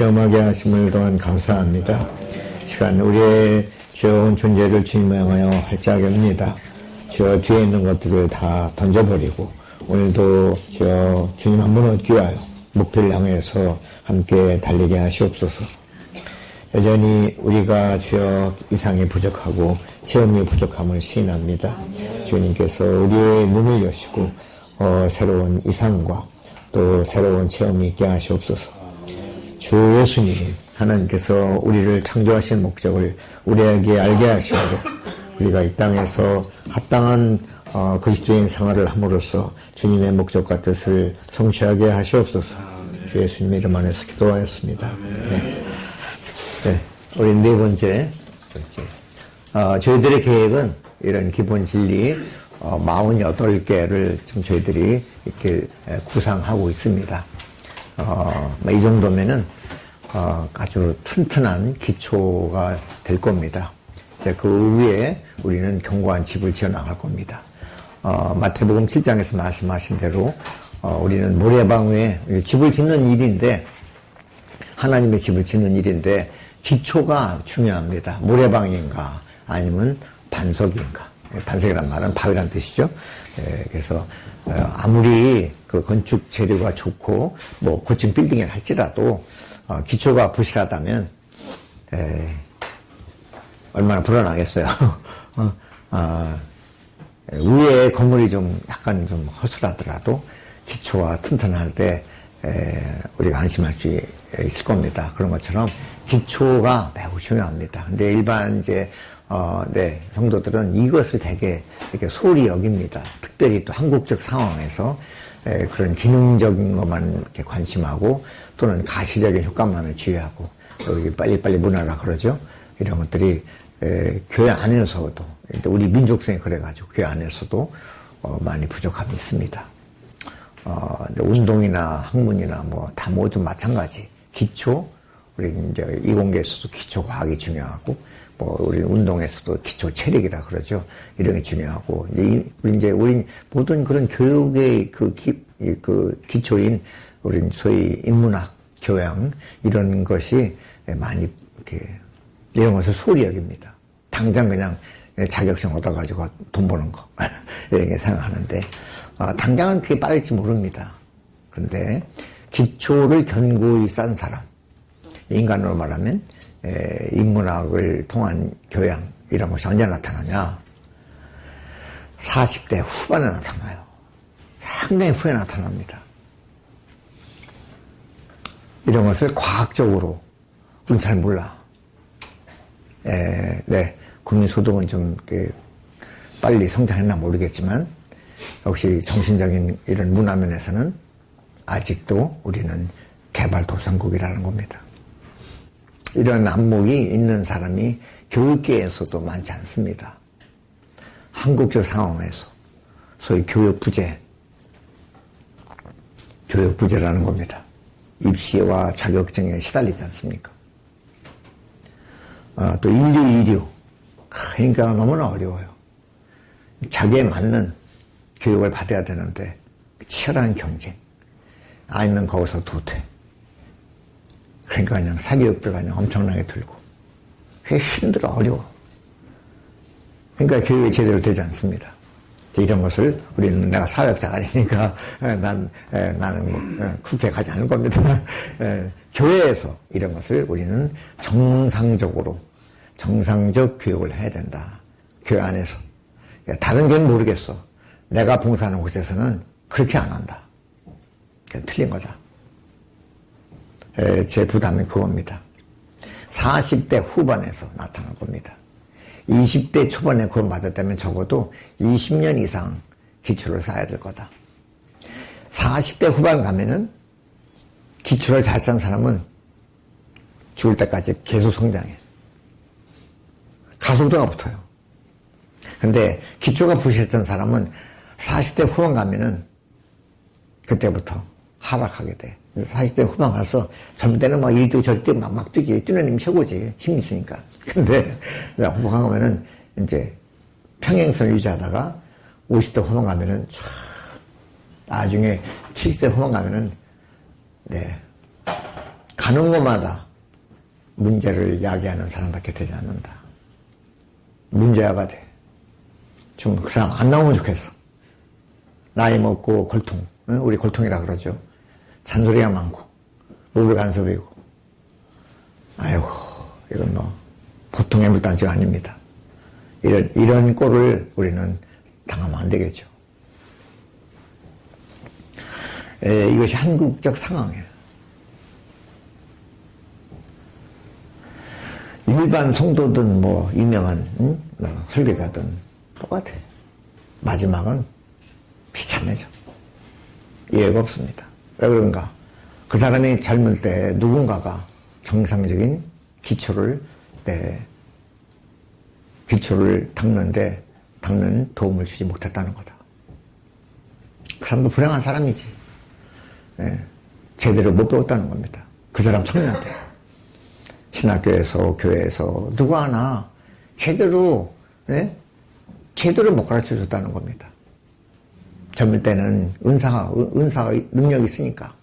체험하게 하심을 또한 감사합니다. 시간 우리의 죄온 존재를 주님을 향하여 활짝 엽니다. 주여 뒤에 있는 것들을 다 던져버리고 오늘도 주여 주님 한 분 얻기 위하여 목표를 향해서 함께 달리게 하시옵소서. 여전히 우리가 주여 이상이 부족하고 체험이 부족함을 시인합니다. 주님께서 우리의 눈을 여시고 새로운 이상과 또 새로운 체험이 있게 하시옵소서. 주 예수님 하나님께서 우리를 창조하신 목적을 우리에게 알게 하시고 우리가 이 땅에서 합당한 그리스도인 생활을 함으로써 주님의 목적과 뜻을 성취하게 하시옵소서. 주 예수님의 이름 안에서 기도하였습니다. 네. 네, 우리 네 번째, 저희들의 계획은 이런 기본 진리 48개를 지금 저희들이 이렇게 구상하고 있습니다. 이 정도면은 아주 튼튼한 기초가 될 겁니다. 그 위에 우리는 견고한 집을 지어 나갈 겁니다. 마태복음 7장에서 말씀하신 대로 우리는 모래방 위에 집을 짓는 일인데, 하나님의 집을 짓는 일인데 기초가 중요합니다. 모래방인가 아니면 반석인가. 반석이란 말은 바위란 뜻이죠. 그래서 아무리 그 건축 재료가 좋고 뭐 고층 빌딩을 할지라도 기초가 부실하다면 얼마나 불안하겠어요. 위에 건물이 좀 약간 좀 허술하더라도 기초가 튼튼할 때 우리가 안심할 수 있을 겁니다. 그런 것처럼 기초가 매우 중요합니다. 근데 일반 성도들은 이것을 되게 이렇게 소홀히 여깁니다. 특별히 또 한국적 상황에서 그런 기능적인 것만 이렇게 관심하고 또는 가시적인 효과만을 주의하고 여기 빨리빨리 문화라 그러죠. 이런 것들이 교회 안에서도 우리 민족성이 그래가지고 교회 안에서도 많이 부족함이 있습니다. 운동이나 학문이나 뭐 다 모두 마찬가지. 기초, 우리 이제 이공계에서도 기초 과학이 중요하고, 뭐 우리 운동에서도 기초 체력이라 그러죠. 이런 게 중요하고, 우리 모든 그런 교육의 그 기초인 우리 소위 인문학, 교양 이런 것이 많이 이렇게 이런 것을 소홀히 여깁니다. 당장 그냥 자격증 얻어가지고 돈 버는 거 이런 게 생각하는데 당장은 그게 빠를지 모릅니다. 그런데 기초를 견고히 쌓은 사람, 인간으로 말하면 인문학을 통한 교양 이런 것이 언제 나타나냐? 40대 후반에 나타나요. 상당히 후에 나타납니다. 이런 것을 과학적으로 우리는 잘 몰라. 국민소득은 좀 빨리 성장했나 모르겠지만 역시 정신적인 이런 문화면에서는 아직도 우리는 개발도상국이라는 겁니다. 이런 안목이 있는 사람이 교육계에서도 많지 않습니다. 한국적 상황에서 소위 교육부재라는 겁니다. 입시와 자격증에 시달리지 않습니까? 또 인류 그러니까 너무나 어려워요. 자기에 맞는 교육을 받아야 되는데 치열한 경쟁 아니면 거기서 도태. 그러니까 그냥 사교육비가 그냥 엄청나게 들고 그게 힘들어 어려워. 그러니까 교육이 제대로 되지 않습니다. 이런 것을 우리는 내가 사회학자가 아니니까 나는 국회 가지 않을 겁니다. 교회에서 이런 것을 우리는 정상적 교육을 해야 된다. 교회 안에서. 다른 교회는 모르겠어. 내가 봉사하는 곳에서는 그렇게 안 한다. 틀린 거다. 제 부담이 그겁니다. 40대 후반에서 나타날 겁니다. 20대 초반에 구원받았다면 적어도 20년 이상 기초를 쌓아야 될 거다. 40대 후반 가면은 기초를 잘 쌓은 사람은 죽을 때까지 계속 성장해. 가속도가 붙어요. 근데 기초가 부실했던 사람은 40대 후반 가면은 그때부터 하락하게 돼. 40대 후반 가서 젊을 때는 막 이리 뛰고 저리 뛰고 막 뛰지. 뛰는 힘이 최고지. 힘이 있으니까. 근데 후반 가면은 이제 평행선을 유지하다가 50대 후반 가면은 나중에 70대 후반 가면은 가는 곳마다 문제를 야기하는 사람밖에 되지 않는다. 문제아가 돼. 좀 그 사람 안 나오면 좋겠어. 나이 먹고 골통, 우리 골통이라 그러죠. 잔소리가 많고, 룰을 간섭이고. 아이고, 이건 뭐, 보통의 물단지가 아닙니다. 이런 꼴을 우리는 당하면 안 되겠죠. 이것이 한국적 상황이에요. 일반 성도든 뭐 유명한 설교자든 똑같아. 마지막은 비참해져. 이해가 없습니다. 왜 그런가? 그 사람이 젊을 때 누군가가 정상적인 기초를 닦는 도움을 주지 못했다는 거다. 그 사람도 불행한 사람이지. 제대로 못 배웠다는 겁니다. 그 사람 청년한테. 신학교에서, 교회에서, 누구 하나 제대로 못 가르쳐 줬다는 겁니다. 젊을 때는 은사가 능력이 있으니까,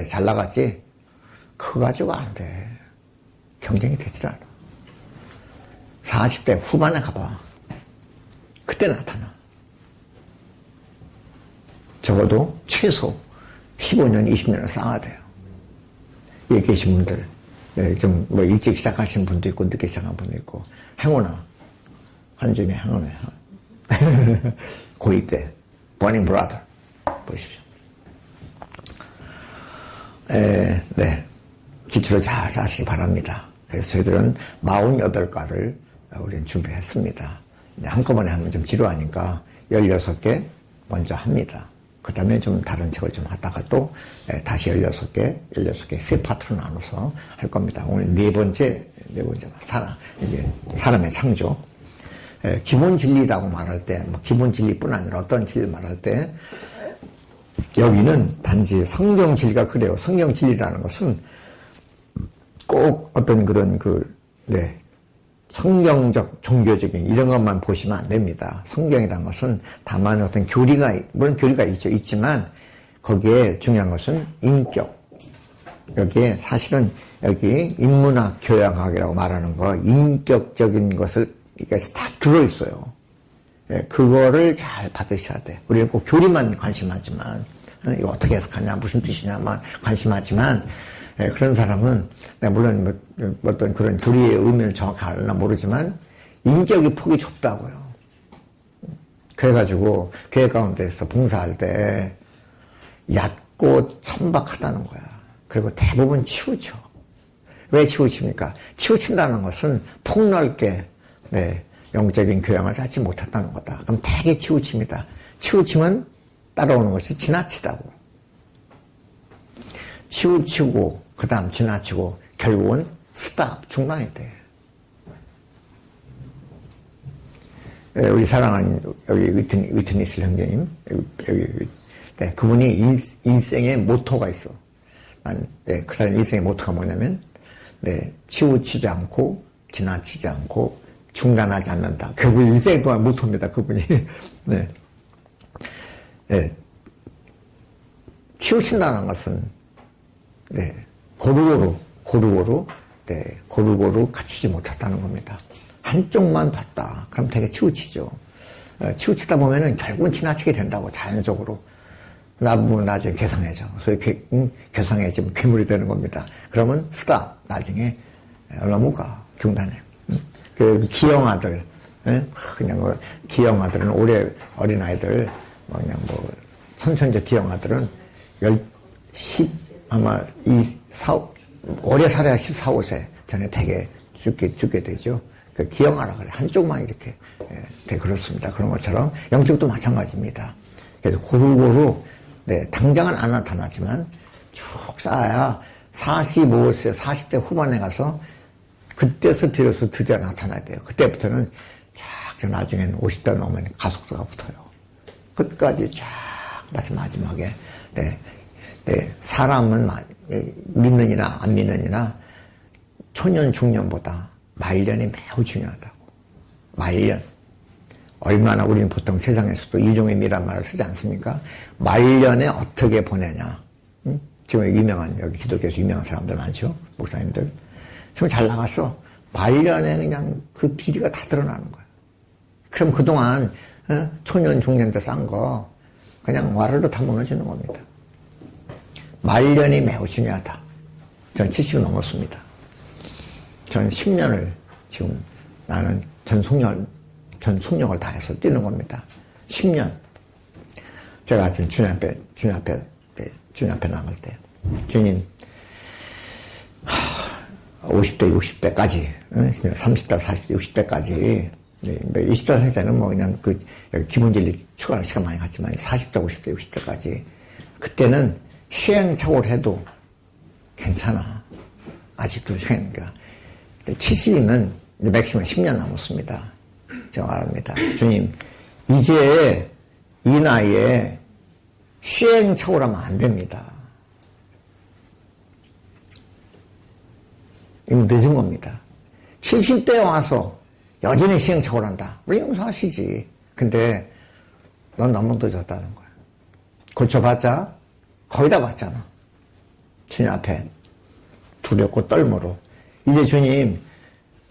잘 나갔지? 그거 가지고 안 돼. 경쟁이 되질 않아. 40대 후반에 가봐. 그때 나타나. 적어도 최소 15년, 20년을 쌓아야 돼요. 여기 계신 분들, 좀 뭐 일찍 시작하신 분도 있고, 늦게 시작한 분도 있고, 행운아, 한줌의 행운아. 고2 때, 버닝 브라더. 보십시오. 기초를 잘 쌓으시기 바랍니다. 그래서 저희들은 48가를 우리는 준비했습니다. 한꺼번에 하면 좀 지루하니까 16개 먼저 합니다. 그 다음에 좀 다른 책을 좀 하다가 또 다시 16개 세 파트로 나눠서 할 겁니다. 오늘 네 번째 이게 사람의 창조. 기본 진리라고 말할 때, 기본 진리뿐 아니라 어떤 진리를 말할 때, 여기는 단지 성경 진리가 그래요. 성경 진리라는 것은 꼭 어떤 그런 성경적, 종교적인 이런 것만 보시면 안 됩니다. 성경이라는 것은 다만 어떤 물론 교리가 있지만 거기에 중요한 것은 인격. 여기에 사실은 여기 인문학, 교양학이라고 말하는 거, 인격적인 것을 이게 다 들어있어요. 그거를 잘 받으셔야 돼. 우리는 꼭 교리만 관심하지만, 이거 어떻게 해석하냐, 무슨 뜻이냐만 관심하지만, 그런 사람은, 물론 어떤 그런 교리의 의미를 정확히 알나 모르지만, 인격의 폭이 좁다고요. 그래가지고, 교회 가운데서 봉사할 때, 얕고 천박하다는 거야. 그리고 대부분 치우쳐. 왜 치우칩니까? 치우친다는 것은 폭넓게, 영적인 교양을 쌓지 못했다는 거다. 그럼 되게 치우칩니다. 치우치면 따라오는 것이 지나치다고. 치우치고, 그 다음 지나치고, 결국은 스탑, 중단이 돼. 우리 사랑하는, 여기 위트니스 형제님, 그분이 인생의 모토가 있어. 그 사람 인생의 모토가 뭐냐면, 치우치지 않고, 지나치지 않고, 중단하지 않는다. 결국 인생 동안 모토입니다, 그분이. 치우친다는 것은, 고루고루 갖추지 못했다는 겁니다. 한쪽만 봤다. 그럼 되게 치우치죠. 치우치다 보면은 결국은 지나치게 된다고, 자연적으로. 나중에 괴상해져. 소위 괴상해지면 괴물이 되는 겁니다. 그러면 스탑. 나중에 얼마 못 가. 중단해. 그 기영아들, 그냥 기영아들은 올해 어린아이들, 그냥 선천적 기영아들은 아마 오래 살아야 14, 15세 전에 되게 죽게 되죠. 그 기영아라 그래. 한쪽만 이렇게, 그렇습니다. 그런 것처럼 영적도 마찬가지입니다. 그래서 고루고루, 당장은 안 나타나지만 쭉 쌓아야 45세, 40대 후반에 가서 그때서 비로소 드디어 나타나야 돼요. 그때부터는 쫙 나중에는 50대 넘으면 가속도가 붙어요. 끝까지 쫙 마지막에 사람은 믿느니나 안 믿느니나 초년 중년보다 말년이 매우 중요하다고. 말년. 얼마나 우리는 보통 세상에서도 이종의 미란 말을 쓰지 않습니까? 말년에 어떻게 보내냐. 지금 유명한, 여기 기독교에서 유명한 사람들 많죠? 목사님들. 정말 잘 나갔어. 말년에 그냥 그 비리가 다 드러나는 거야. 그럼 그동안, 초년, 중년 때 싼 거, 그냥 와르르 다 무너지는 겁니다. 말년이 매우 중요하다. 전 70 넘었습니다. 전 10년을 지금 나는 전 속력을 다해서 뛰는 겁니다. 10년. 제가 하여튼 주님 앞에 나갈 때. 주님, 50대, 60대까지, 30대, 40대, 60대까지, 20대, 30대는 뭐 그냥 기본 진리 추가하는 시간 많이 갔지만, 40대, 50대, 60대까지. 그때는 시행착오를 해도 괜찮아. 아직도 그러니까. 70이면 이제 맥시멈 10년 남았습니다. 제가 말합니다. 주님, 이제 이 나이에 시행착오를 하면 안 됩니다. 이건 늦은 겁니다. 70대에 와서 여전히 시행착오를 한다. 왜 용서하시지? 근데 넌 너무 늦었다는 거야. 고쳐봤자 거의 다 봤잖아. 주님 앞에 두렵고 떨므로. 이제 주님,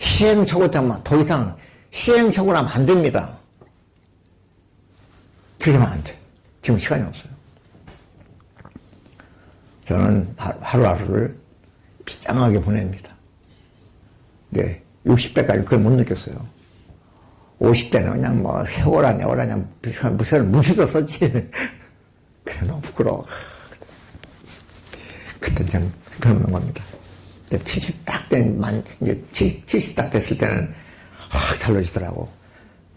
시행착오 때문에 더 이상 시행착오를 하면 안 됩니다. 그렇게 하면 안 돼. 지금 시간이 없어요. 저는 하루하루를 비장하게 보냅니다. 네, 60대까지 그걸 못 느꼈어요. 50대는 그냥 뭐 세월아 내월아 그냥 무시도 썼지. 그래 너무 부끄러워. 그때 참 그런 겁니다. 70 딱 이제 70 딱 됐을 때는 확 달라지더라고.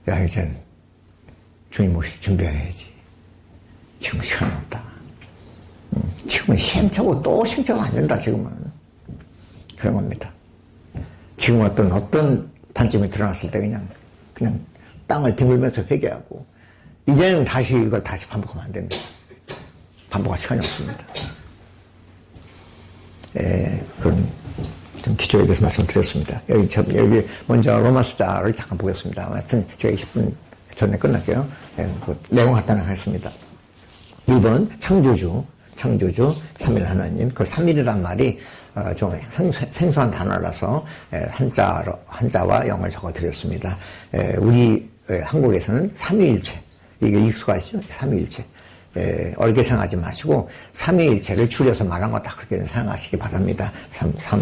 야, 이젠 주님 모실 준비해야지. 지금 시간이 없다. 지금은 시행착오 또 시행착오 안 된다, 지금은. 그런 겁니다. 지금 어떤 단점이 드러났을 때 그냥 땅을 뒹굴면서 회개하고, 이제는 다시 이걸 다시 반복하면 안 됩니다. 반복할 시간이 없습니다. 그런 좀 기초에 대해서 말씀드렸습니다. 여기 먼저 로마서자를 잠깐 보겠습니다. 하여튼 제가 20분 전에 끝날게요. 그 내용 간단하게 하겠습니다. 1번 창조주, 삼일 하나님. 그 삼일이란 말이 좀 생소한 단어라서 한자와 영어를 적어드렸습니다. 우리 한국에서는 삼위일체, 이게 익숙하시죠? 삼위일체. 어렵게 생각하지 마시고 삼위일체를 줄여서 말한 거다 그렇게 생각하시기 바랍니다.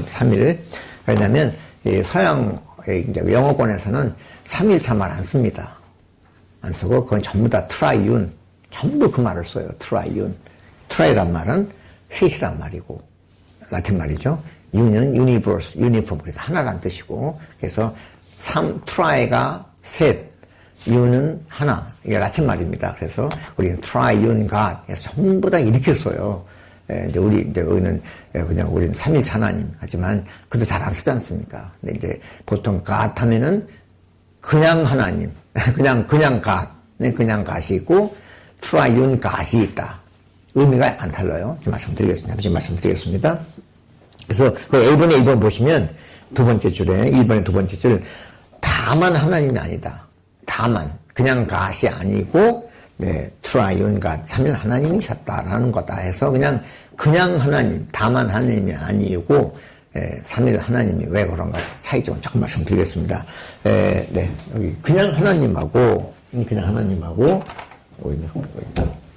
삼일. 왜냐하면 서양 영어권에서는 삼일체 말 안 씁니다. 안 쓰고 그건 전부 다 트라이윤, 전부 그 말을 써요. 트라이윤. 트라이란 말은 셋이란 말이고 라틴 말이죠. 윤은 유니버스, 유니폼, 그래서 하나란 뜻이고, 그래서 트라이가 셋, 윤은 하나, 이게 라틴 말입니다. 그래서 우리는 트라이윤 갓, 전부 다 이렇게 써요. 이제 우리는 그냥 우리는 삼일체 하나님 하지만 그것도 잘 안 쓰지 않습니까? 근데 이제 보통 갓 하면은 그냥 하나님, 그냥 갓, 그냥 갓이 있고 트라이윤 갓이 있다. 의미가 안 달라요. 지금 말씀드리겠습니다. 그래서 그 A번에 2번 보시면 두 번째 줄에 1번의 두 번째 줄, 다만 하나님이 아니다. 다만 그냥 갓이 아니고 트라이윤 갓, 삼일 하나님이셨다라는 거다 해서 그냥 하나님, 다만 하나님이 아니고 삼일 하나님이 왜 그런가 차이점을 조금 말씀드리겠습니다. 여기 그냥 하나님하고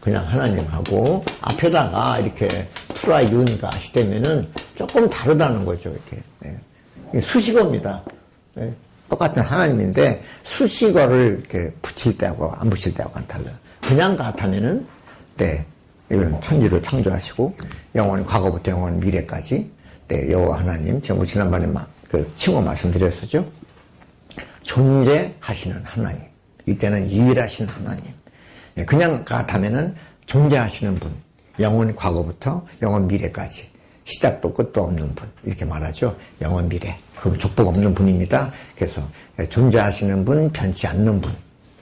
그냥 하나님하고 앞에다가 이렇게 트라이윤 갓이 되면은 조금 다르다는 거죠. 이렇게 수식어입니다. 똑같은 하나님인데 수식어를 이렇게 붙일 때하고 안 붙일 때하고는 달라요. 그냥 같으면은 이건 천지를 창조하시고 영원 과거부터 영원 미래까지 여호와 하나님, 제가 지난번에 그 칭호 말씀드렸었죠. 존재하시는 하나님, 이때는 유일하신 하나님. 그냥 같으면은 존재하시는 분, 영원 과거부터 영원 미래까지 시작도 끝도 없는 분, 이렇게 말하죠. 영원 미래, 그 족보가 없는 분입니다. 그래서 존재하시는 분, 변치 않는 분,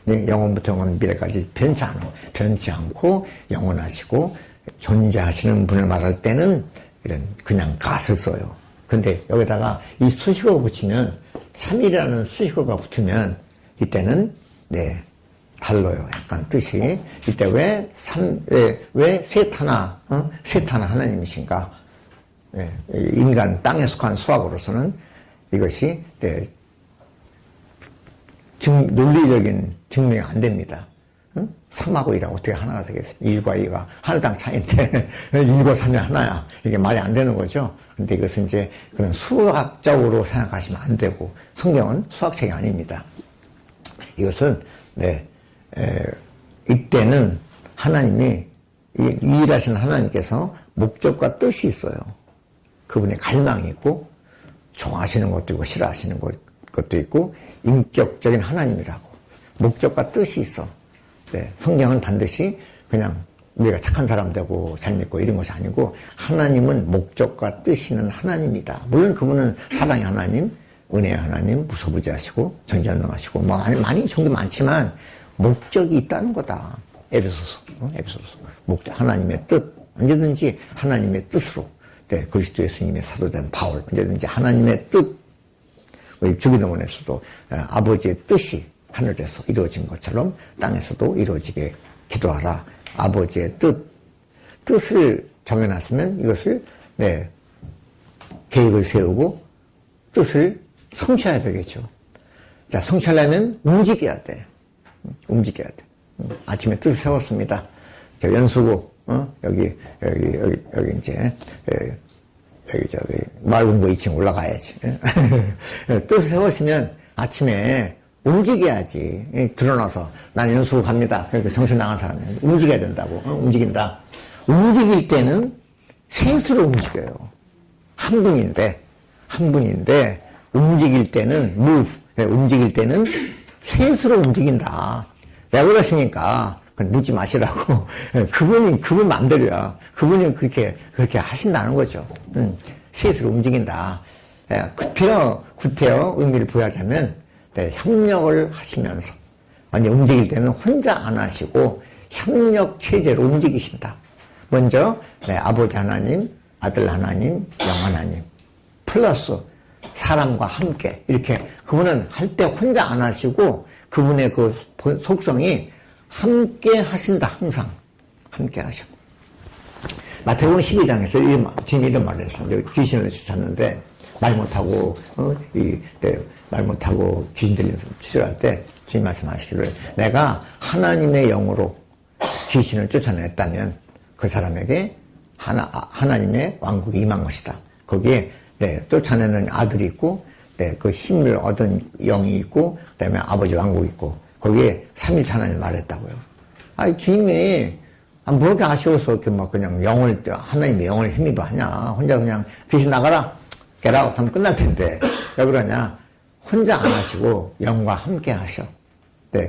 영원부터 영원 미래까지 변치 않고 영원하시고 존재하시는 분을 말할 때는 이런 그냥 갓을 써요. 근데 여기다가 이 수식어가 붙이면 3일이라는 수식어가 붙으면 이때는 달라요. 약간 뜻이. 이때 왜 셋 하나 하나님이신가? 예, 인간 땅에 속한 수학으로서는 이것이 논리적인 증명이 안 됩니다. 3하고 1하고 어떻게 하나가 되겠어요? 1과 2가 하나당 차이인데 1과 3이 하나야. 이게 말이 안 되는 거죠. 근데 이것은 이제 그런 수학적으로 생각하시면 안 되고 성경은 수학책이 아닙니다. 이것은 이때는 하나님이 일하시는 하나님께서 목적과 뜻이 있어요. 그분의 갈망이 있고 좋아하시는 것도 있고 싫어하시는 것도 있고 인격적인 하나님이라고 목적과 뜻이 있어. 성경은 반드시 그냥 우리가 착한 사람 되고 잘 믿고 이런 것이 아니고 하나님은 목적과 뜻이 있는 하나님이다. 물론 그분은 사랑의 하나님, 은혜의 하나님, 무소부지하시고 전지전능하시고 뭐 많이 종교 많지만 목적이 있다는 거다. 에베소서. 목적, 하나님의 뜻. 언제든지 하나님의 뜻으로 그리스도 예수님의 사도된 바울 언제든지 하나님의 뜻. 우리 주기도문에서도 아버지의 뜻이 하늘에서 이루어진 것처럼 땅에서도 이루어지게 기도하라. 아버지의 뜻을 정해놨으면 이것을 계획을 세우고 뜻을 성취해야 되겠죠. 자, 성취하려면 움직여야 돼. 아침에 뜻을 세웠습니다. 저 연수구 여기 이제 여기 마을공고 2층 올라가야지. 뜻을 세웠으면 아침에 움직여야지. 드러나서 나는 연수구 갑니다. 그러니까 정신 나간 사람이 움직여야 된다고. 움직인다. 움직일 때는 셋으로 움직여요. 한 분인데 움직일 때는 move. 움직일 때는 셋으로 움직인다. 왜 그러십니까? 묻지 마시라고. 그분 마음대로야. 그분이 그렇게 하신다는 거죠. 셋으로 움직인다. 구태여 의미를 부여하자면 협력을 하시면서 완전 움직일 때는 혼자 안 하시고 협력 체제로 움직이신다. 먼저 아버지 하나님, 아들 하나님, 영 하나님 플러스 사람과 함께 이렇게 그분은 할 때 혼자 안 하시고 그분의 그 속성이 함께 하신다. 항상 함께 하셔. 마태복음 12장에서 주님이 이런 말을 했어요. 귀신을 쫓았는데 말 못하고 말 못하고 귀신 들린 사람 치료할 때 주님 말씀하시기를 내가 하나님의 영으로 귀신을 쫓아냈다면 그 사람에게 하나님의 왕국이 임한 것이다. 거기에 쫓아내는 아들이 있고 그 힘을 얻은 영이 있고 그다음에 아버지 왕국이 있고 거기에 3일차 하나님 말했다고요. 아니 주님이 뭐 이렇게 아쉬워서 이렇게 막 그냥 하나님의 영을 힘입어 하냐. 혼자 그냥 귀신 나가라 get out 하면 끝날 텐데 왜 그러냐. 혼자 안 하시고 영과 함께 하셔.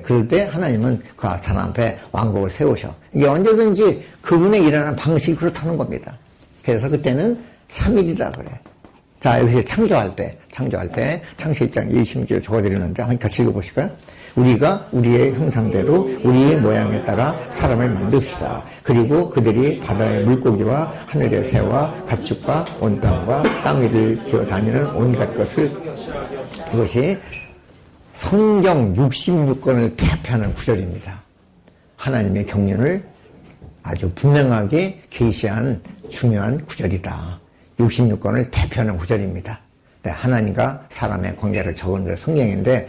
그럴 때 하나님은 그 사람 앞에 왕국을 세우셔. 이게 언제든지 그분의 일하는 방식이 그렇다는 겁니다. 그래서 그때는 3일이라 그래. 자, 여기서 창조할 때 창세기 1장 26절 적어드리는데 한번 같이 읽어보실까요? 우리가 우리의 형상대로 우리의 모양에 따라 사람을 만듭시다. 그리고 그들이 바다의 물고기와 하늘의 새와 가축과 온 땅과 땅 위를 기어다니는 온갖 것을 이것이 성경 66권을 대표하는 구절입니다. 하나님의 경륜을 아주 분명하게 계시한 중요한 구절이다. 66권을 대표하는 구절입니다. 하나님과 사람의 관계를 적은 성경인데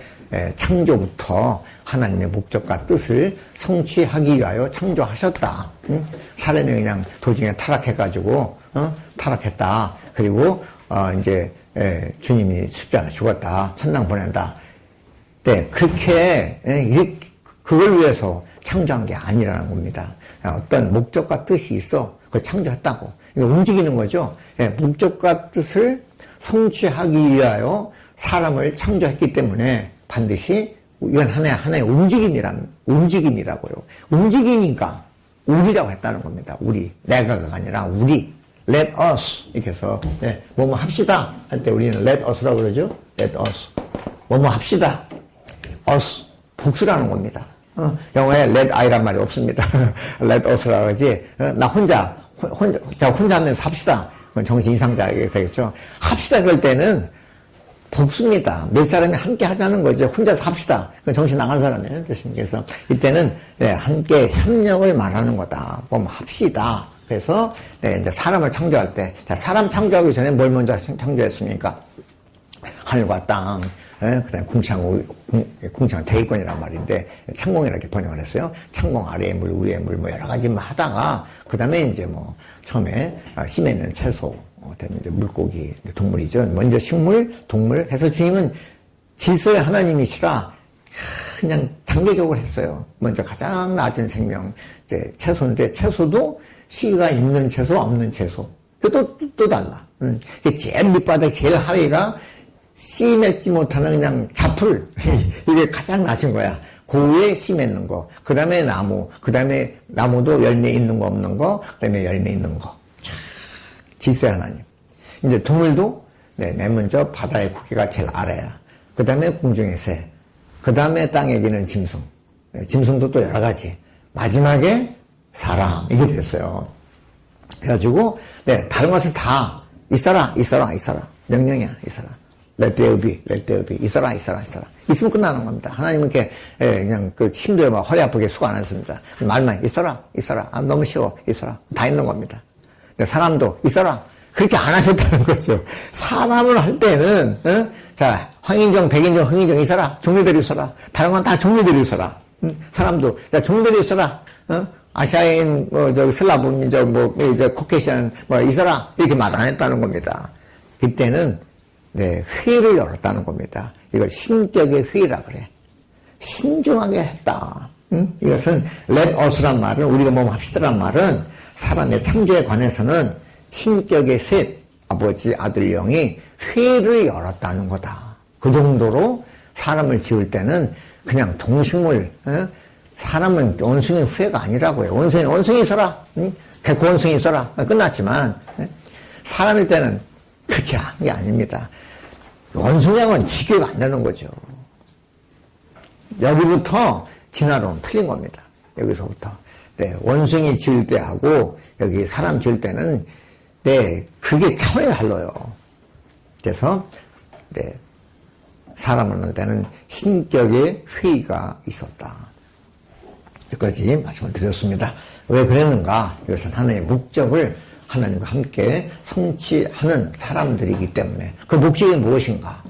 창조부터 하나님의 목적과 뜻을 성취하기 위하여 창조하셨다. 사람이 그냥 도중에 타락해가지고 타락했다. 그리고 이제 주님이 십자가에 죽었다. 천당 보낸다. 그렇게 그걸 위해서 창조한 게 아니라는 겁니다. 어떤 목적과 뜻이 있어. 그걸 창조했다고. 이거 움직이는 거죠. 목적과 뜻을 성취하기 위하여 사람을 창조했기 때문에 반드시 이건 하나의 움직임이라고요. 움직이니까 우리라고 했다는 겁니다. 우리. 내가가 아니라 우리. Let us. 이렇게 해서 뭐뭐 합시다 할 때 우리는 let us라고 그러죠. Let us. 뭐뭐 합시다. us. 복수라는 겁니다. 영어에 let I란 말이 없습니다. let us라고 하지. 나 혼자 하면서 합시다. 그건 정신 이상자에게 되겠죠. 합시다 그럴 때는 복수입니다. 몇 사람이 함께 하자는 거죠. 혼자 삽시다. 그건 정신 나간 사람이에요. 그래서 이때는 네, 함께 협력을 말하는 거다. 뭐 합시다. 그래서 네, 이제 사람을 창조할 때, 자, 사람 창조하기 전에 뭘 먼저 창조했습니까? 하늘과 땅, 예, 그다음에 궁창 대기권이란 말인데 창공 이렇게 번역을 했어요. 창공 아래의 물, 위의 물, 뭐 여러 가지 하다가 그다음에 이제 뭐 처음에 심에 있는 채소, 그다음에 이제 물고기, 동물이죠. 먼저 식물, 동물 해서 주님은 질서의 하나님이시라 그냥 단계적으로 했어요. 먼저 가장 낮은 생명, 이제 채소인데 채소도 씨가 있는 채소, 없는 채소. 또 달라. 제일 밑바닥, 제일 하위가 씨 맺지 못하는 그냥 잡풀. 이게 가장 낮은 거야. 그 위에 씨 맺는 거. 그 다음에 나무. 그 다음에 나무도 열매 있는 거, 없는 거. 그 다음에 열매 있는 거. 질서의 하나님. 이제 동물도, 네, 맨 먼저 바다의 고기가 제일 아래야. 그 다음에 공중의 새. 그 다음에 땅에 기는 짐승. 네, 짐승도 또 여러 가지. 마지막에 사람. 이게 됐어요. 그래가지고, 네, 다른 것을 다, 있어라. 명령이야, 있어라. let there be. 있어라. 있으면 끝나는 겁니다. 하나님은 이렇게, 그냥 힘들어 막 허리 아프게 수고 안 했습니다. 말만, 있어라. 너무 쉬워. 있어라. 다 있는 겁니다. 사람도, 있어라. 그렇게 안 하셨다는 거죠. 사람을 할 때는, 자, 황인종, 백인종, 흥인종 있어라. 종류대로 있어라. 다른 건 다 종류대로 있어라. 사람도, 야, 종류대로 있어라. 아시아인, 슬라브 민족, 코케이션, 있어라. 이렇게 말 안 했다는 겁니다. 이때는, 네, 회의를 열었다는 겁니다. 이걸 신격의 회의라 그래. 신중하게 했다. 이것은 let us란 말은, 우리가 뭐 합시다란 말은 사람의 창조에 관해서는 신격의 셋, 아버지, 아들, 영이 회의를 열었다는 거다. 그 정도로 사람을 지을 때는 그냥 동식물, 사람은 원숭이 후회가 아니라고요. 원숭이 있어라. 개코 원숭이 있어라. 끝났지만, 사람일 때는 그렇게 한 게 아닙니다. 원숭이하고는 비교가 안 되는 거죠. 여기부터 진화론은 틀린 겁니다. 여기서부터. 네, 원숭이 지을 때하고 여기 사람 지을 때는 네, 그게 차원이 달라요. 그래서 네, 사람을 할 때는 신격의 회의가 있었다. 여기까지 말씀을 드렸습니다. 왜 그랬는가? 이것은 하나의 목적을 하나님과 함께 성취하는 사람들이기 때문에 그 목적이 무엇인가?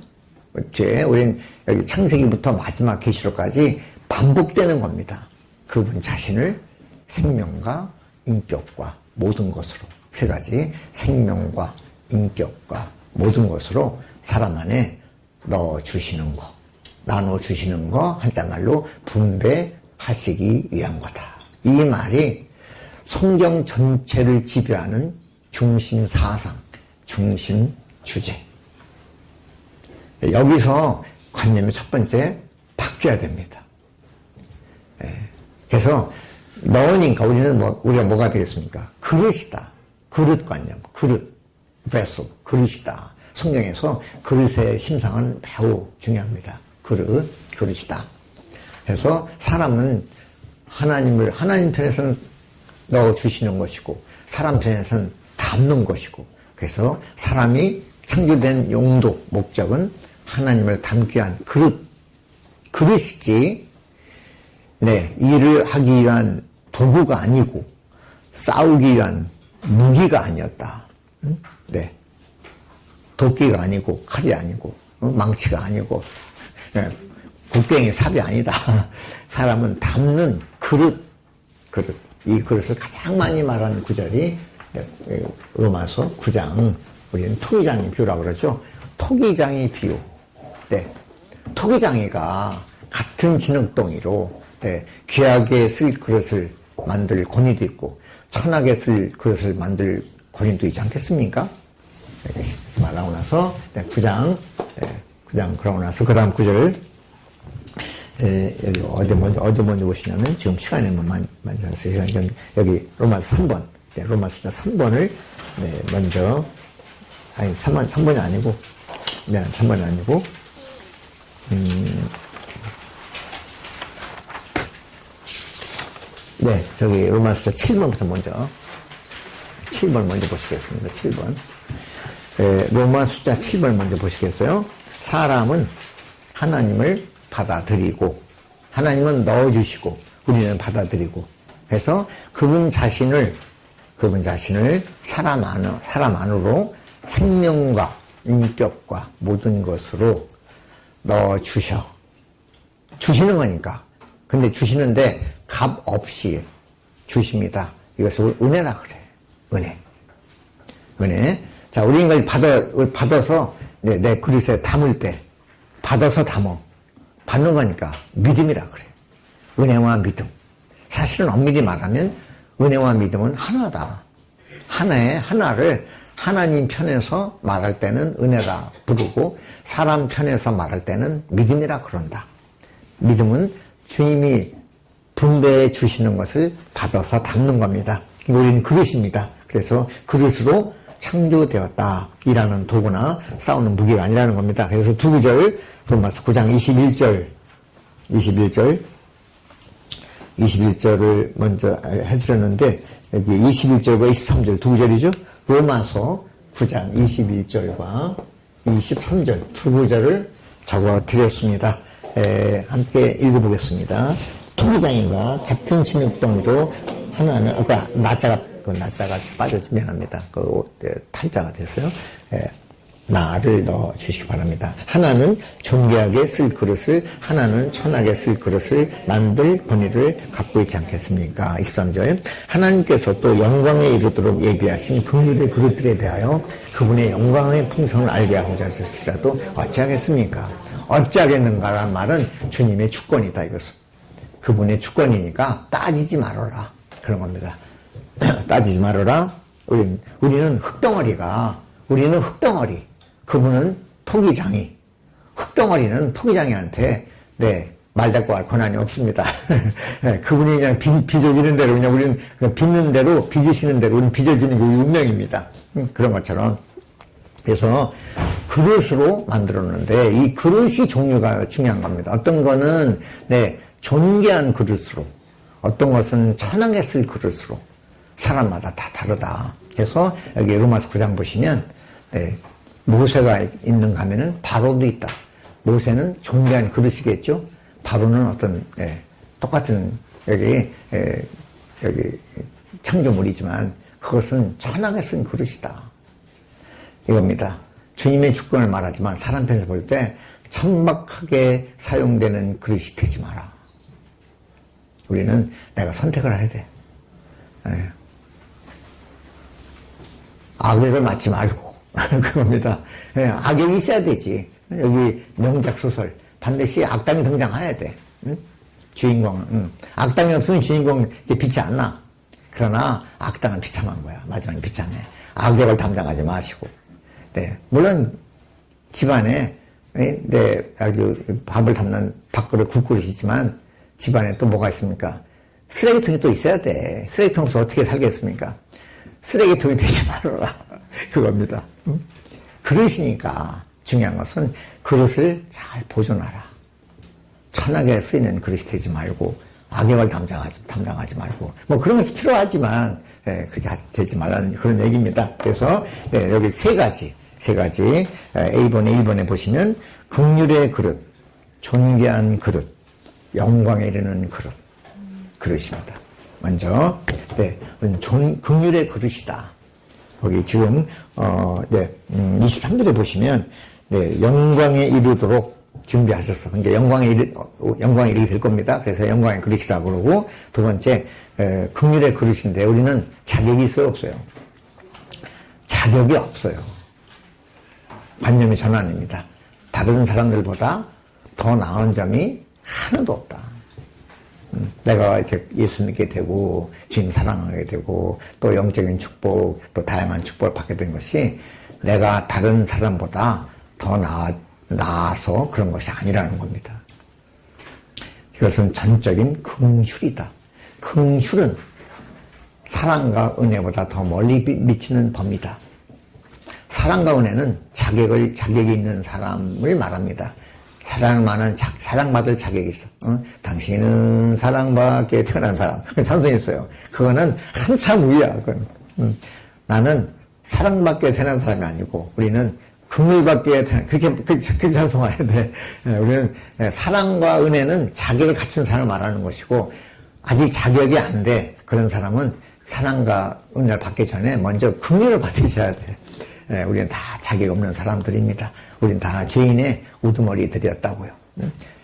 우린 여기 창세기부터 마지막 계시록까지 반복되는 겁니다. 그분 자신을 생명과 인격과 모든 것으로 세 가지 생명과 인격과 모든 것으로 사람 안에 넣어주시는 거, 나눠주시는 거 한자말로 분배하시기 위한 거다. 이 말이 성경 전체를 지배하는 중심 사상, 중심 주제. 여기서 관념이 첫 번째 바뀌어야 됩니다. 그래서 넣으니까 우리가 뭐가 되겠습니까? 그릇이다. 그릇 관념, 그릇, vessel, 그릇이다. 성경에서 그릇의 심상은 매우 중요합니다. 그릇이다. 그래서 사람은 하나님 편에서는 넣어주시는 것이고 사람 편에서는 담는 것이고 그래서 사람이 창조된 용도, 목적은 하나님을 담기 위한 그릇이지 네, 일을 하기 위한 도구가 아니고 싸우기 위한 무기가 아니었다. 네, 도끼가 아니고 칼이 아니고 망치가 아니고 네, 곡괭이 삽이 아니다. 사람은 담는 그릇. 이 그릇을 가장 많이 말하는 구절이 로마서 9장, 우리는 토기장이 비유라고 그러죠. 토기장이 비유. 네. 토기장이가 같은 진흙덩이로 네, 귀하게 쓸 그릇을 만들 권위도 있고 천하게 쓸 그릇을 만들 권위도 있지 않겠습니까? 네, 말하고 나서 네, 9장 그러고 나서 그 다음 구절 여기 어디 먼저 보시냐면 지금 시간이 많지 않으세요. 여기 로마서 3번, 네, 로마서 3번을 네, 먼저 3번이 아니고, 네, 3번이 아니고, 네, 저기 로마서 7번부터 먼저 7번 먼저 보시겠습니다. 7번. 네, 로마 숫자 7번 먼저 보시겠어요? 사람은 하나님을 받아들이고 하나님은 넣어주시고 우리는 받아들이고 그래서 그분 자신을 사람 안으로 생명과 인격과 모든 것으로 넣어주셔. 주시는 거니까. 근데 주시는데 값 없이 주십니다. 이것을 은혜라 그래. 은혜. 자, 우리가 받아서 내 그릇에 담을 때 받아서 담어. 받는 거니까 믿음이라 그래. 은혜와 믿음. 사실은 엄밀히 말하면 은혜와 믿음은 하나다. 하나를 하나님 편에서 말할 때는 은혜라 부르고 사람 편에서 말할 때는 믿음이라 그런다. 믿음은 주님이 분배해 주시는 것을 받아서 담는 겁니다. 우리는 그릇입니다. 그래서 그릇으로 창조되었다. 이라는 도구나 싸우는 무기가 아니라는 겁니다. 그래서 두 구절, 로마서 9장 21절을 먼저 해드렸는데, 여기 21절과 23절 두 구절이죠? 로마서 9장 21절과 23절 두 구절을 적어 드렸습니다. 함께 읽어보겠습니다. 토기장인과 같은 진흙덩이도 하나는, 아까 나자가 빠져서 미안합니다. 탈자가 됐어요. 나를 넣어 주시기 바랍니다. 하나는 존귀하게 쓸 그릇을, 하나는 천하게 쓸 그릇을 만들 권위를 갖고 있지 않겠습니까? 23절. 하나님께서 또 영광에 이르도록 예비하신 긍휼의 그릇들에 대하여 그분의 영광의 풍성을 알게 하고자 하실지라도 어찌하겠습니까? 어찌하겠는가라는 말은 주님의 주권이다, 이것은. 그분의 주권이니까 따지지 말아라. 그런 겁니다. 따지지 말아라. 우리는 흙덩어리. 그분은 토기장이. 흙덩어리는 토기장이한테, 말대꾸 할 권한이 없습니다. 그분이 그냥 빚어지는 대로, 그냥 우리는 빚는 대로, 빚으시는 대로, 우리는 빚어지는 게 우리 운명입니다. 그런 것처럼. 그래서 그릇으로 만들었는데, 이 그릇이 종류가 중요한 겁니다. 어떤 거는, 존귀한 그릇으로, 어떤 것은 천하게 쓸 그릇으로, 사람마다 다 다르다. 그래서 여기 로마서 9장 보시면, 모세가 있는가 하면은 바로도 있다. 모세는 존귀한 그릇이겠죠? 바로는 어떤, 똑같은, 여기 창조물이지만, 그것은 천하게 쓴 그릇이다. 이겁니다. 주님의 주권을 말하지만, 사람 편에서 볼 때, 천박하게 사용되는 그릇이 되지 마라. 우리는 내가 선택을 해야 돼. 악역을 맡지 말고. 그겁니다. 악역이 있어야 되지. 여기 명작 소설. 반드시 악당이 등장해야 돼. 응? 주인공은. 악당이 없으면 주인공 빛이 안 나. 그러나 악당은 비참한 거야. 마지막에 비참해. 악역을 담당하지 마시고. 물론 집안에 아주 밥을 담는 밥그릇 국그릇이지만 집안에 또 뭐가 있습니까? 쓰레기통이 또 있어야 돼. 쓰레기통 없어 어떻게 살겠습니까? 쓰레기통이 되지 말아라. 그겁니다. 그릇이니까 중요한 것은 그릇을 잘 보존하라. 천하게 쓰이는 그릇이 되지 말고 악역을 담당하지 말고 뭐 그런 것이 필요하지만 그렇게 되지 말라는 그런 얘기입니다. 그래서 여기 세 가지 A번에 1번에 보시면 긍휼의 그릇, 존귀한 그릇, 영광에 이르는 그릇입니다. 먼저 긍휼의 그릇이다. 거기 지금 23절에 보시면 영광에 이르도록 준비하셨어. 그러니까 영광에 이르게 될 겁니다. 그래서 영광의 그릇이라고 그러고 두 번째 긍휼의 그릇인데 우리는 자격이 있어요, 없어요? 자격이 없어요. 관념이 전환입니다. 다른 사람들보다 더 나은 점이 하나도 없다. 내가 이렇게 예수 믿게 되고 주님 사랑하게 되고 또 영적인 축복 또 다양한 축복을 받게 된 것이 내가 다른 사람보다 더 나아서 그런 것이 아니라는 겁니다. 이것은 전적인 긍휼이다. 긍휼은 사랑과 은혜보다 더 멀리 미치는 범위다. 사랑과 은혜는 자격이 있는 사람을 말합니다. 사랑받을 자격이 있어. 당신은 사랑받게 태어난 사람. 찬송이 있어요. 그거는 한참 위야. 나는 사랑받게 태어난 사람이 아니고, 우리는 긍휼받게 그렇게 찬송해야 돼. 우리는 사랑과 은혜는 자격을 갖춘 사람을 말하는 것이고, 아직 자격이 안 돼. 그런 사람은 사랑과 은혜를 받기 전에 먼저 긍휼을 받으셔야 돼. 우리는 다 자격 없는 사람들입니다. 우리는 다 죄인의 우두머리들이었다고요.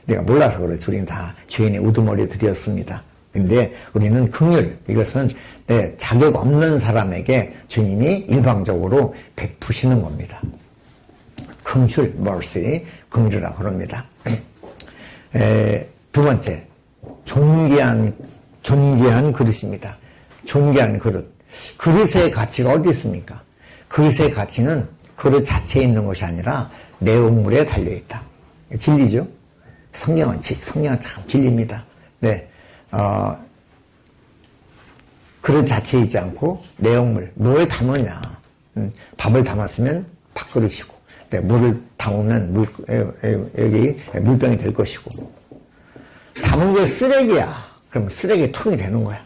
내가 몰라서 그렇지. 우리는 다 죄인의 우두머리들이었습니다. 근데 우리는 긍휼, 이것은 자격 없는 사람에게 주님이 일방적으로 베푸시는 겁니다. 긍휼, mercy, 긍휼이라고 그럽니다. 두 번째, 존귀한 그릇입니다. 존귀한 그릇. 그릇의 가치가 어디 있습니까? 그릇의 가치는 그릇 자체에 있는 것이 아니라 내용물에 달려있다. 진리죠? 성경은 참 진리입니다. 네. 그릇 자체에 있지 않고 내용물, 뭘 담았냐. 밥을 담았으면 밥그릇이고, 네, 물을 담으면 여기 물병이 될 것이고, 담은 게 쓰레기야. 그럼 쓰레기통이 되는 거야.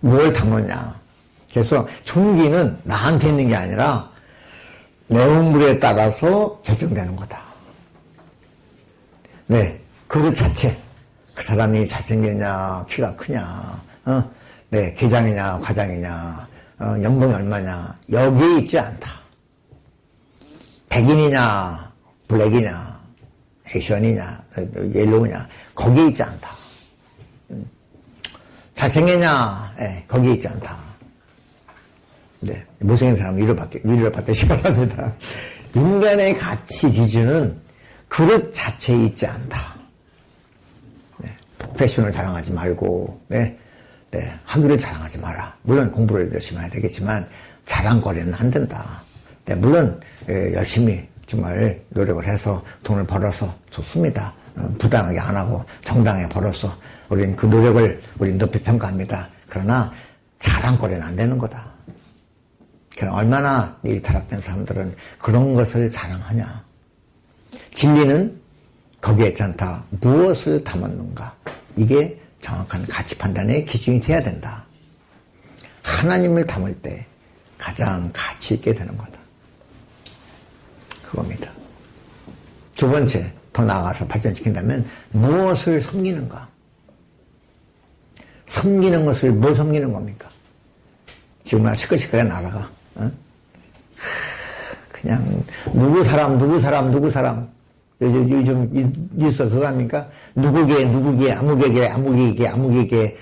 뭘 담았냐. 그래서 존귀는 나한테 있는 게 아니라 내용물에 따라서 결정되는 거다. 네, 그릇 자체. 그 사람이 잘생겼냐, 키가 크냐, 네, 게장이냐, 과장이냐, 연봉이 얼마냐, 여기에 있지 않다. 백인이냐, 블랙이냐, 에이션이냐, 옐로우냐, 거기에 있지 않다. 잘생겼냐, 네, 거기에 있지 않다. 네, 못생긴 사람은 위로를 받으시기 바랍니다. 인간의 가치 기준은 그릇 자체에 있지 않다. 네, 패션을 자랑하지 말고, 학위를 자랑하지 마라. 물론 공부를 열심히 해야 되겠지만, 자랑거리는 안 된다. 네, 물론, 열심히 정말 노력을 해서 돈을 벌어서 좋습니다. 부당하게 안 하고 정당하게 벌어서 우리는 그 노력을 높이 평가합니다. 그러나 자랑거리는 안 되는 거다. 그럼 얼마나 이 타락된 사람들은 그런 것을 자랑하냐. 진리는 거기에 있지 않다. 무엇을 담았는가. 이게 정확한 가치 판단의 기준이 돼야 된다. 하나님을 담을 때 가장 가치 있게 되는 거다. 그겁니다. 두 번째, 더 나아가서 발전시킨다면 무엇을 섬기는가? 섬기는 것을 뭐 섬기는 겁니까? 지금 시끌시끌해 나라가 그냥 누구 사람 요즘 뉴스 그거 합니까? 누구게 아무개게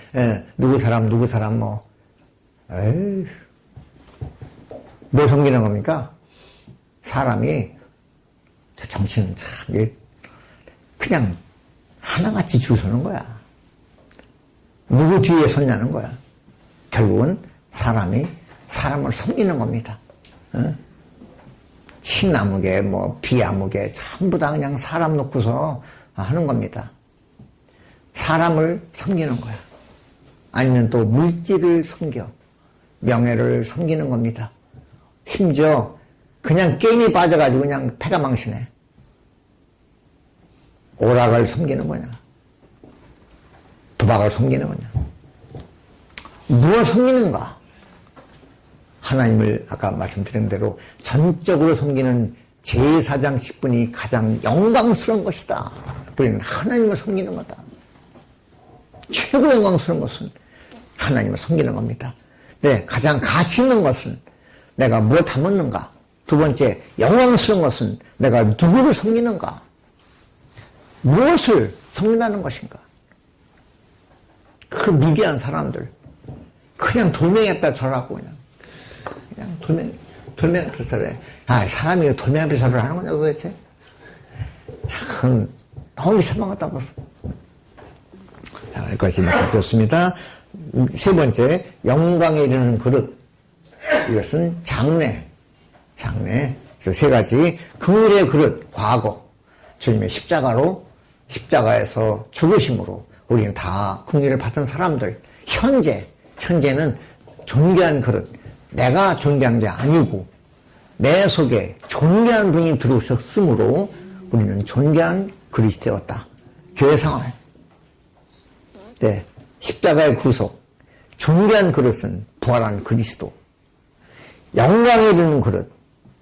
누구 사람 뭐 에이, 뭐 섬기는 겁니까? 사람이 정신은 참 그냥 하나같이 줄 서는 거야. 누구 뒤에 섰냐는 거야. 결국은 사람이 사람을 섬기는 겁니다. 친아무개, 비아무개, 전부 다 그냥 사람 놓고서 하는 겁니다. 사람을 섬기는 거야. 아니면 또 물질을 섬겨. 명예를 섬기는 겁니다. 심지어 그냥 게임에 빠져가지고 그냥 패가 망신해. 오락을 섬기는 거냐. 도박을 섬기는 거냐. 무엇을 섬기는가? 하나님을 아까 말씀드린 대로 전적으로 섬기는 제사장 직분이 가장 영광스러운 것이다. 우리는 하나님을 섬기는 거다. 최고 영광스러운 것은 하나님을 섬기는 겁니다. 네, 가장 가치 있는 것은 내가 뭐 담았는가? 두 번째, 영광스러운 것은 내가 누구를 섬기는가? 무엇을 섬긴다는 것인가? 그 미개한 사람들, 그냥 돌멩이에다 절하고 그냥 돌멩이 비사를 해. 사람이 돌멩이 비사를 하는 거냐 도대체? 그건 너무 이상한 것 같다. 자, 여기까지 말씀드렸습니다. 세 번째, 영광에 이르는 그릇. 이것은 장래. 그래서 세 가지. 긍휼의 그릇, 과거. 주님의 십자가에서 죽으심으로 우리는 다 긍휼을 받은 사람들. 현재는 존귀한 그릇. 내가 존귀한 게 아니고 내 속에 존귀한 분이 들어오셨으므로 우리는 존귀한 그릇이 되었다. 교회 생활. 네, 십자가의 구속. 존귀한 그릇은 부활한 그리스도. 영광에 이르는 그릇.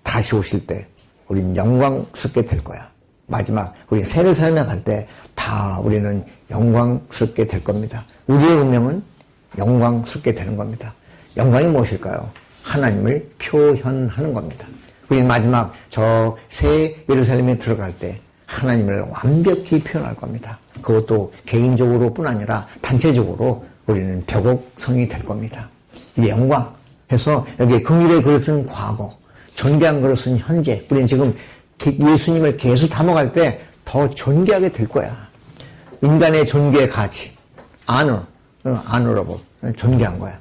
다시 오실 때 우린 영광스럽게 될 거야. 마지막 우리 새를 설명할 때 다 우리는 영광스럽게 될 겁니다. 우리의 운명은 영광스럽게 되는 겁니다. 영광이 무엇일까요? 하나님을 표현하는 겁니다. 우리는 마지막 저 새 예루살렘에 들어갈 때 하나님을 완벽히 표현할 겁니다. 그것도 개인적으로 뿐 아니라 단체적으로 우리는 벽옥성이 될 겁니다. 이게 영광. 해서 여기 긍휼의 그릇은 과거, 존귀한 그릇은 현재. 우리는 지금 예수님을 계속 담아갈 때 더 존귀하게 될 거야. 인간의 존귀의 가치, honorable, 존귀한 거야.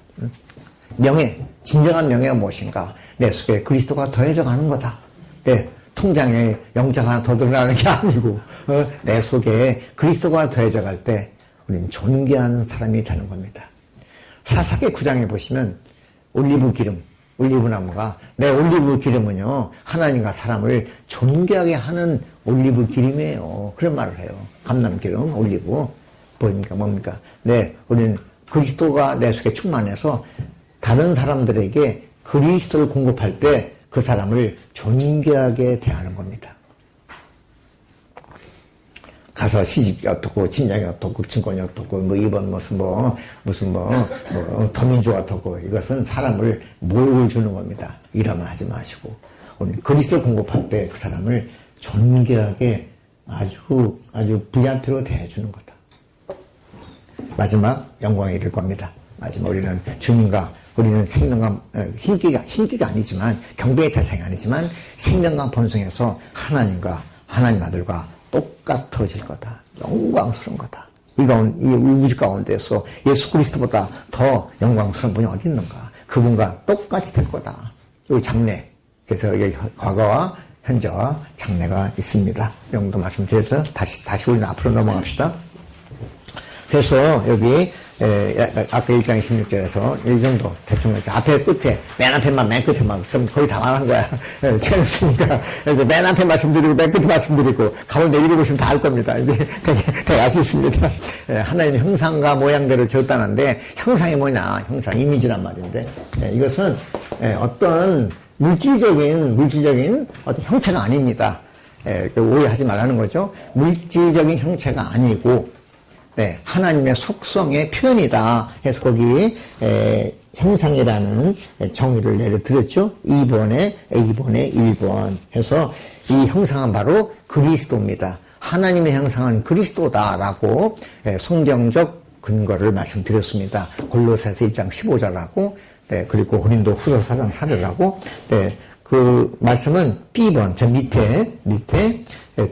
명예, 진정한 명예가 무엇인가? 내 속에 그리스도가 더해져 가는 거다. 내 통장에 영자가 하나 더 들어가는 게 아니고 내 속에 그리스도가 더해져 갈 때 우리는 존귀한 사람이 되는 겁니다. 사사기 9장에 보시면 올리브 기름, 올리브 나무가 내 올리브 기름은요 하나님과 사람을 존귀하게 하는 올리브 기름이에요. 그런 말을 해요. 감람기름, 올리브 뭡니까? 네, 우리는 그리스도가 내 속에 충만해서 다른 사람들에게 그리스도를 공급할 때 그 사람을 존귀하게 대하는 겁니다. 가서 시집이 어떻고, 친정이 어떻고, 친권이 어떻고, 이번 무슨 더민주가 어떻고, 이것은 사람을 모욕을 주는 겁니다. 이러면 하지 마시고, 오늘 그리스도를 공급할 때 그 사람을 존귀하게 아주 VIP로 대해주는 거다. 마지막 영광이 이를 겁니다. 마지막 우리는 주님과 우리는 생명과 신기가 아니지만 경배의 대상이 아니지만 생명과 번성해서 하나님과 하나님 아들과 똑같아질 거다. 영광스러운 거다. 이 우주 가운데서 예수 그리스도보다 더 영광스러운 분이 어디 있는가? 그분과 똑같이 될 거다. 여기 장래. 그래서 여기 과거와 현재와 장래가 있습니다. 이 정도 말씀드려서 다시 우리는 앞으로 넘어갑시다. 그래서 여기 아까 1장 16절에서 이 정도 대충 앞에 끝에 맨 끝에만 그럼 거의 다 말한 거야. 재밌으니까 맨 앞에 말씀드리고 맨 끝에 말씀드리고 가운데 읽어보시면 다 알 겁니다. 이제 되게 알 수 있습니다. 하나님의 형상과 모양대로 지었다는데 형상이 뭐냐? 형상 이미지란 말인데 이것은 어떤 물질적인 어떤 형체가 아닙니다. 오해하지 말라는 거죠. 물질적인 형체가 아니고 네, 하나님의 속성의 표현이다 해서 거기 형상이라는 정의를 내려드렸죠. 2번에 1번 해서 이 형상은 바로 그리스도입니다. 하나님의 형상은 그리스도다라고 성경적 근거를 말씀드렸습니다. 골로새서 1장 15절하고 네, 그리고 고린도 후서 4장 4절하고 네, 그 말씀은 B번 저 밑에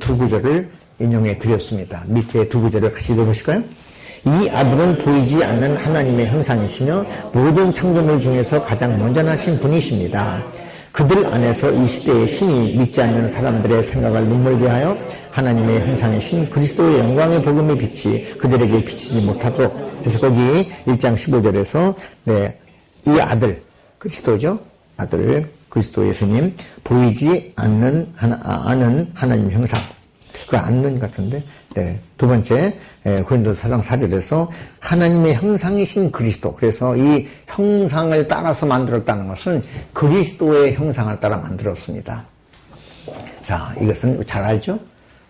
두 구절을 인용해 드렸습니다. 밑에 두 구절을 같이 읽어보실까요? 이 아들은 보이지 않는 하나님의 형상이시며 모든 창조물 중에서 가장 먼저나신 분이십니다. 그들 안에서 이 시대의 신이 믿지 않는 사람들의 생각을 눈물게 하여 하나님의 형상이신 그리스도의 영광의 복음의 빛이 그들에게 비치지 못하도록. 그래서 거기 1장 15절에서 네, 이 아들 그리스도죠. 아들 그리스도 예수님 보이지 않는 아는 하나님 형상. 그 않는 같은데 네, 두 번째 고린도서 4장 4절에서 하나님의 형상이신 그리스도. 그래서 이 형상을 따라서 만들었다는 것은 그리스도의 형상을 따라 만들었습니다. 자, 이것은 잘 알죠?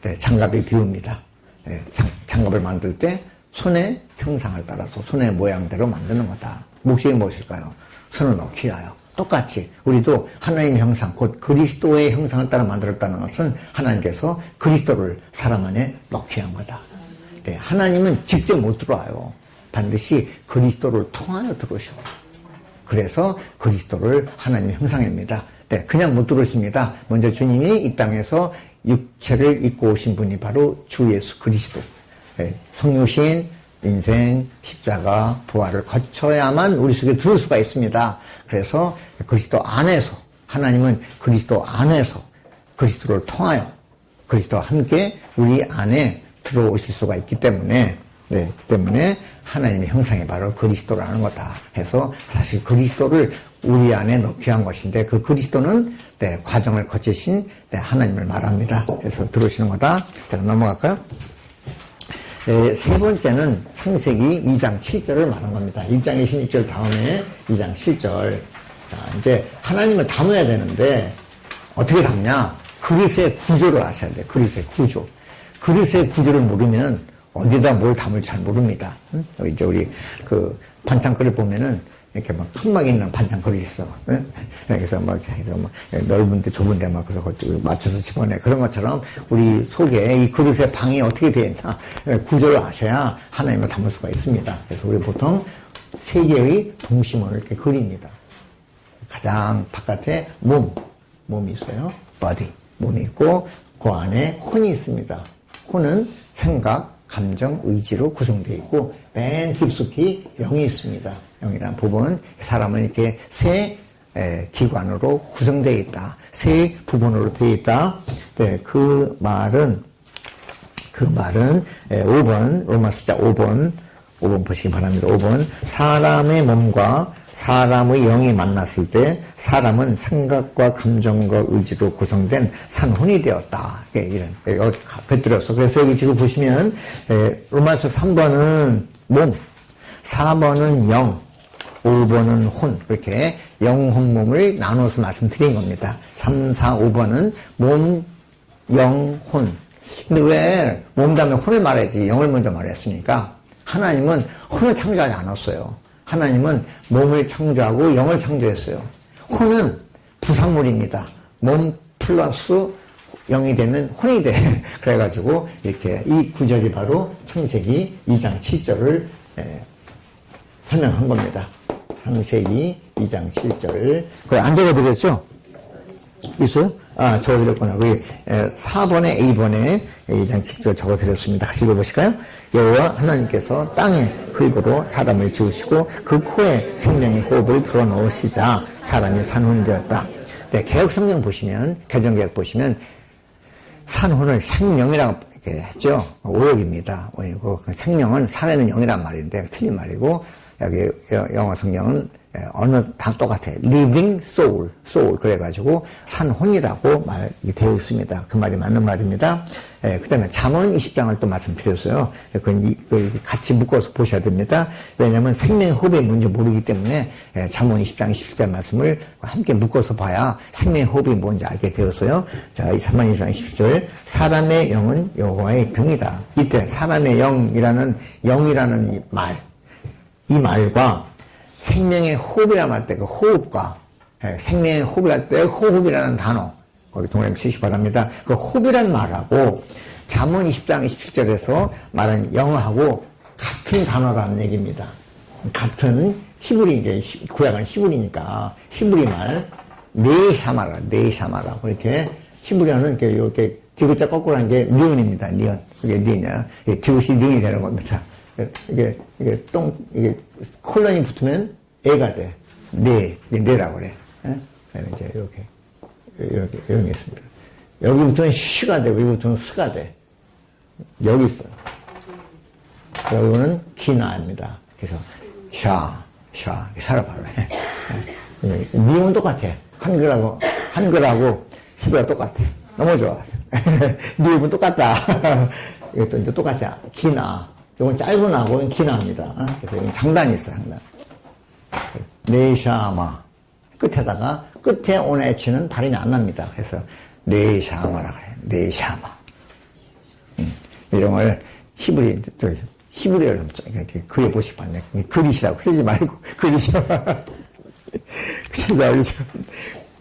네, 장갑의 비유입니다. 네, 장갑을 만들 때 손의 형상을 따라서 손의 모양대로 만드는 거다. 목적이 무엇일까요? 손을 넣기 위하여. 똑같이 우리도 하나님의 형상, 곧 그리스도의 형상을 따라 만들었다는 것은 하나님께서 그리스도를 사람 안에 넣기 위한 거다. 네, 하나님은 직접 못 들어와요. 반드시 그리스도를 통하여 들어오셔. 그래서 그리스도를 하나님의 형상입니다. 네, 그냥 못 들어오십니다. 먼저 주님이 이 땅에서 육체를 입고 오신 분이 바로 주 예수 그리스도. 네, 성육신, 인생, 십자가, 부활을 거쳐야만 우리 속에 들어올 수가 있습니다. 그래서 그리스도 안에서 하나님은 그리스도 안에서 그리스도를 통하여 그리스도와 함께 우리 안에 들어오실 수가 있기 때문에 때문에 하나님의 형상이 바로 그리스도라는 거다 해서 사실 그리스도를 우리 안에 넣기 위한 것인데 그 그리스도는 과정을 거치신 하나님을 말합니다. 그래서 들어오시는 거다. 자, 넘어갈까요? 세 번째는 창세기 2장 7절을 말한 겁니다. 1장 26절 다음에 2장 7절. 자, 이제 하나님을 담아야 되는데 어떻게 담냐? 그릇의 구조를 아셔야 돼요. 그릇의 구조. 그릇의 구조를 모르면 어디다 뭘 담을 잘 모릅니다. 응? 이제 우리 그 반찬 그릇 보면은 이렇게 막 칸막 있는 반찬 그릇이 있어. 응? 그래서 막 넓은데 좁은데 막 그래서 맞춰서 집어내. 그런 것처럼 우리 속에 이 그릇의 방이 어떻게 되어 있나 구조를 아셔야 하나님을 담을 수가 있습니다. 그래서 우리 보통 세 개의 동심원을 이렇게 그립니다. 가장 바깥에 몸이 있어요. body. 몸이 있고 그 안에 혼이 있습니다. 혼은 생각, 감정, 의지로 구성되어 있고 맨 깊숙이 영이 있습니다. 영이라는 부분, 사람은 이렇게 세 기관으로 구성되어 있다. 세 부분으로 되어 있다. 네, 그 말은 5번 로마 숫자 5번 보시기 바랍니다. 5번 사람의 몸과 사람의 영이 만났을 때 사람은 생각과 감정과 의지로 구성된 산혼이 되었다. 이런 곁들여서 그래서 여기 지금 보시면 로마서 3번은 몸, 4번은 영, 5번은 혼 그렇게 영혼 몸을 나눠서 말씀드린 겁니다. 3, 4, 5번은 몸, 영, 혼. 근데 왜 몸 다음에 혼을 말해야지 영을 먼저 말했습니까? 하나님은 혼을 창조하지 않았어요. 하나님은 몸을 창조하고 영을 창조했어요. 혼은 부산물입니다. 몸 플러스 영이 되면 혼이 돼. 그래가지고 이렇게 이 구절이 바로 창세기 2장 7절을 설명한 겁니다. 창세기 2장 7절. 그걸 안 적어드렸죠? 있어요? 적어드렸구나. 거기 4번에 A번에 2장 7절 적어드렸습니다. 읽어보실까요? 여호와 하나님께서 땅에 흙으로 사람을 지으시고 그 코에 생명의 호흡을 불어넣으시자 사람이 산혼이 되었다. 네, 개혁성경 보시면 개정개혁 보시면 산혼을 생명이라고 이렇게 했죠. 오역입니다. 오역이고 생명은 살아있는 영이란 말인데 틀린 말이고 여기 영어 성경은 어느 다 똑같아. living soul. 그래가지고 산혼이라고 말이 되어 있습니다. 그 말이 맞는 말입니다. 그 다음에 잠언 20장을 또 말씀드렸어요. 같이 묶어서 보셔야 됩니다. 왜냐하면 생명의 호흡이 뭔지 모르기 때문에 잠언 20장 20절 말씀을 함께 묶어서 봐야 생명의 호흡이 뭔지 알게 되었어요. 자, 이 잠언 20장 20절 사람의 영은 여호와의 병이다. 이때 사람의 영이라는 이 말과 생명의 호흡이라고 할 때 그 호흡과 생명의 호흡이랄 때 호흡이라는 단어 거기 동그라미 치시기 바랍니다. 그 호흡이라는 말하고 잠언 20장 27절에서 말하는 영어하고 같은 단어라는 얘기입니다. 같은 히브리 이제 구약은 히브리니까 히브리 말 네샤마라 이렇게 히브리어는 이렇게 디귿자 거꾸로 한 게 니은입니다. 니은 이게 니냐 디귿이 니은이 되는 겁니다. 이게 콜론이 붙으면 애가 돼. 네라고 그래. 이제 이런 게 있습니다. 여기부터는 시가 되고, 여기부터는 스가 돼. 여기 있어요. 여기는 기나입니다. 그래서, 이렇게 살아봐요. 미음은 똑같아. 한글하고 히브리가 똑같아. 너무 좋아. 미음은 똑같다. 이것도 이제 똑같이, 기나. 이건 짧은 하고, 이건 기나입니다. 그래서 이건 장단이 있어, 장단. 네샤마. 끝에 오는 H는 발음이 안 납니다. 그래서 네샤마라고 해요. 네샤마. 이런 걸 히브리어를 이렇게 그려보시기 바랍니다. 그리시라고 쓰지 말고 그리시라. 그래서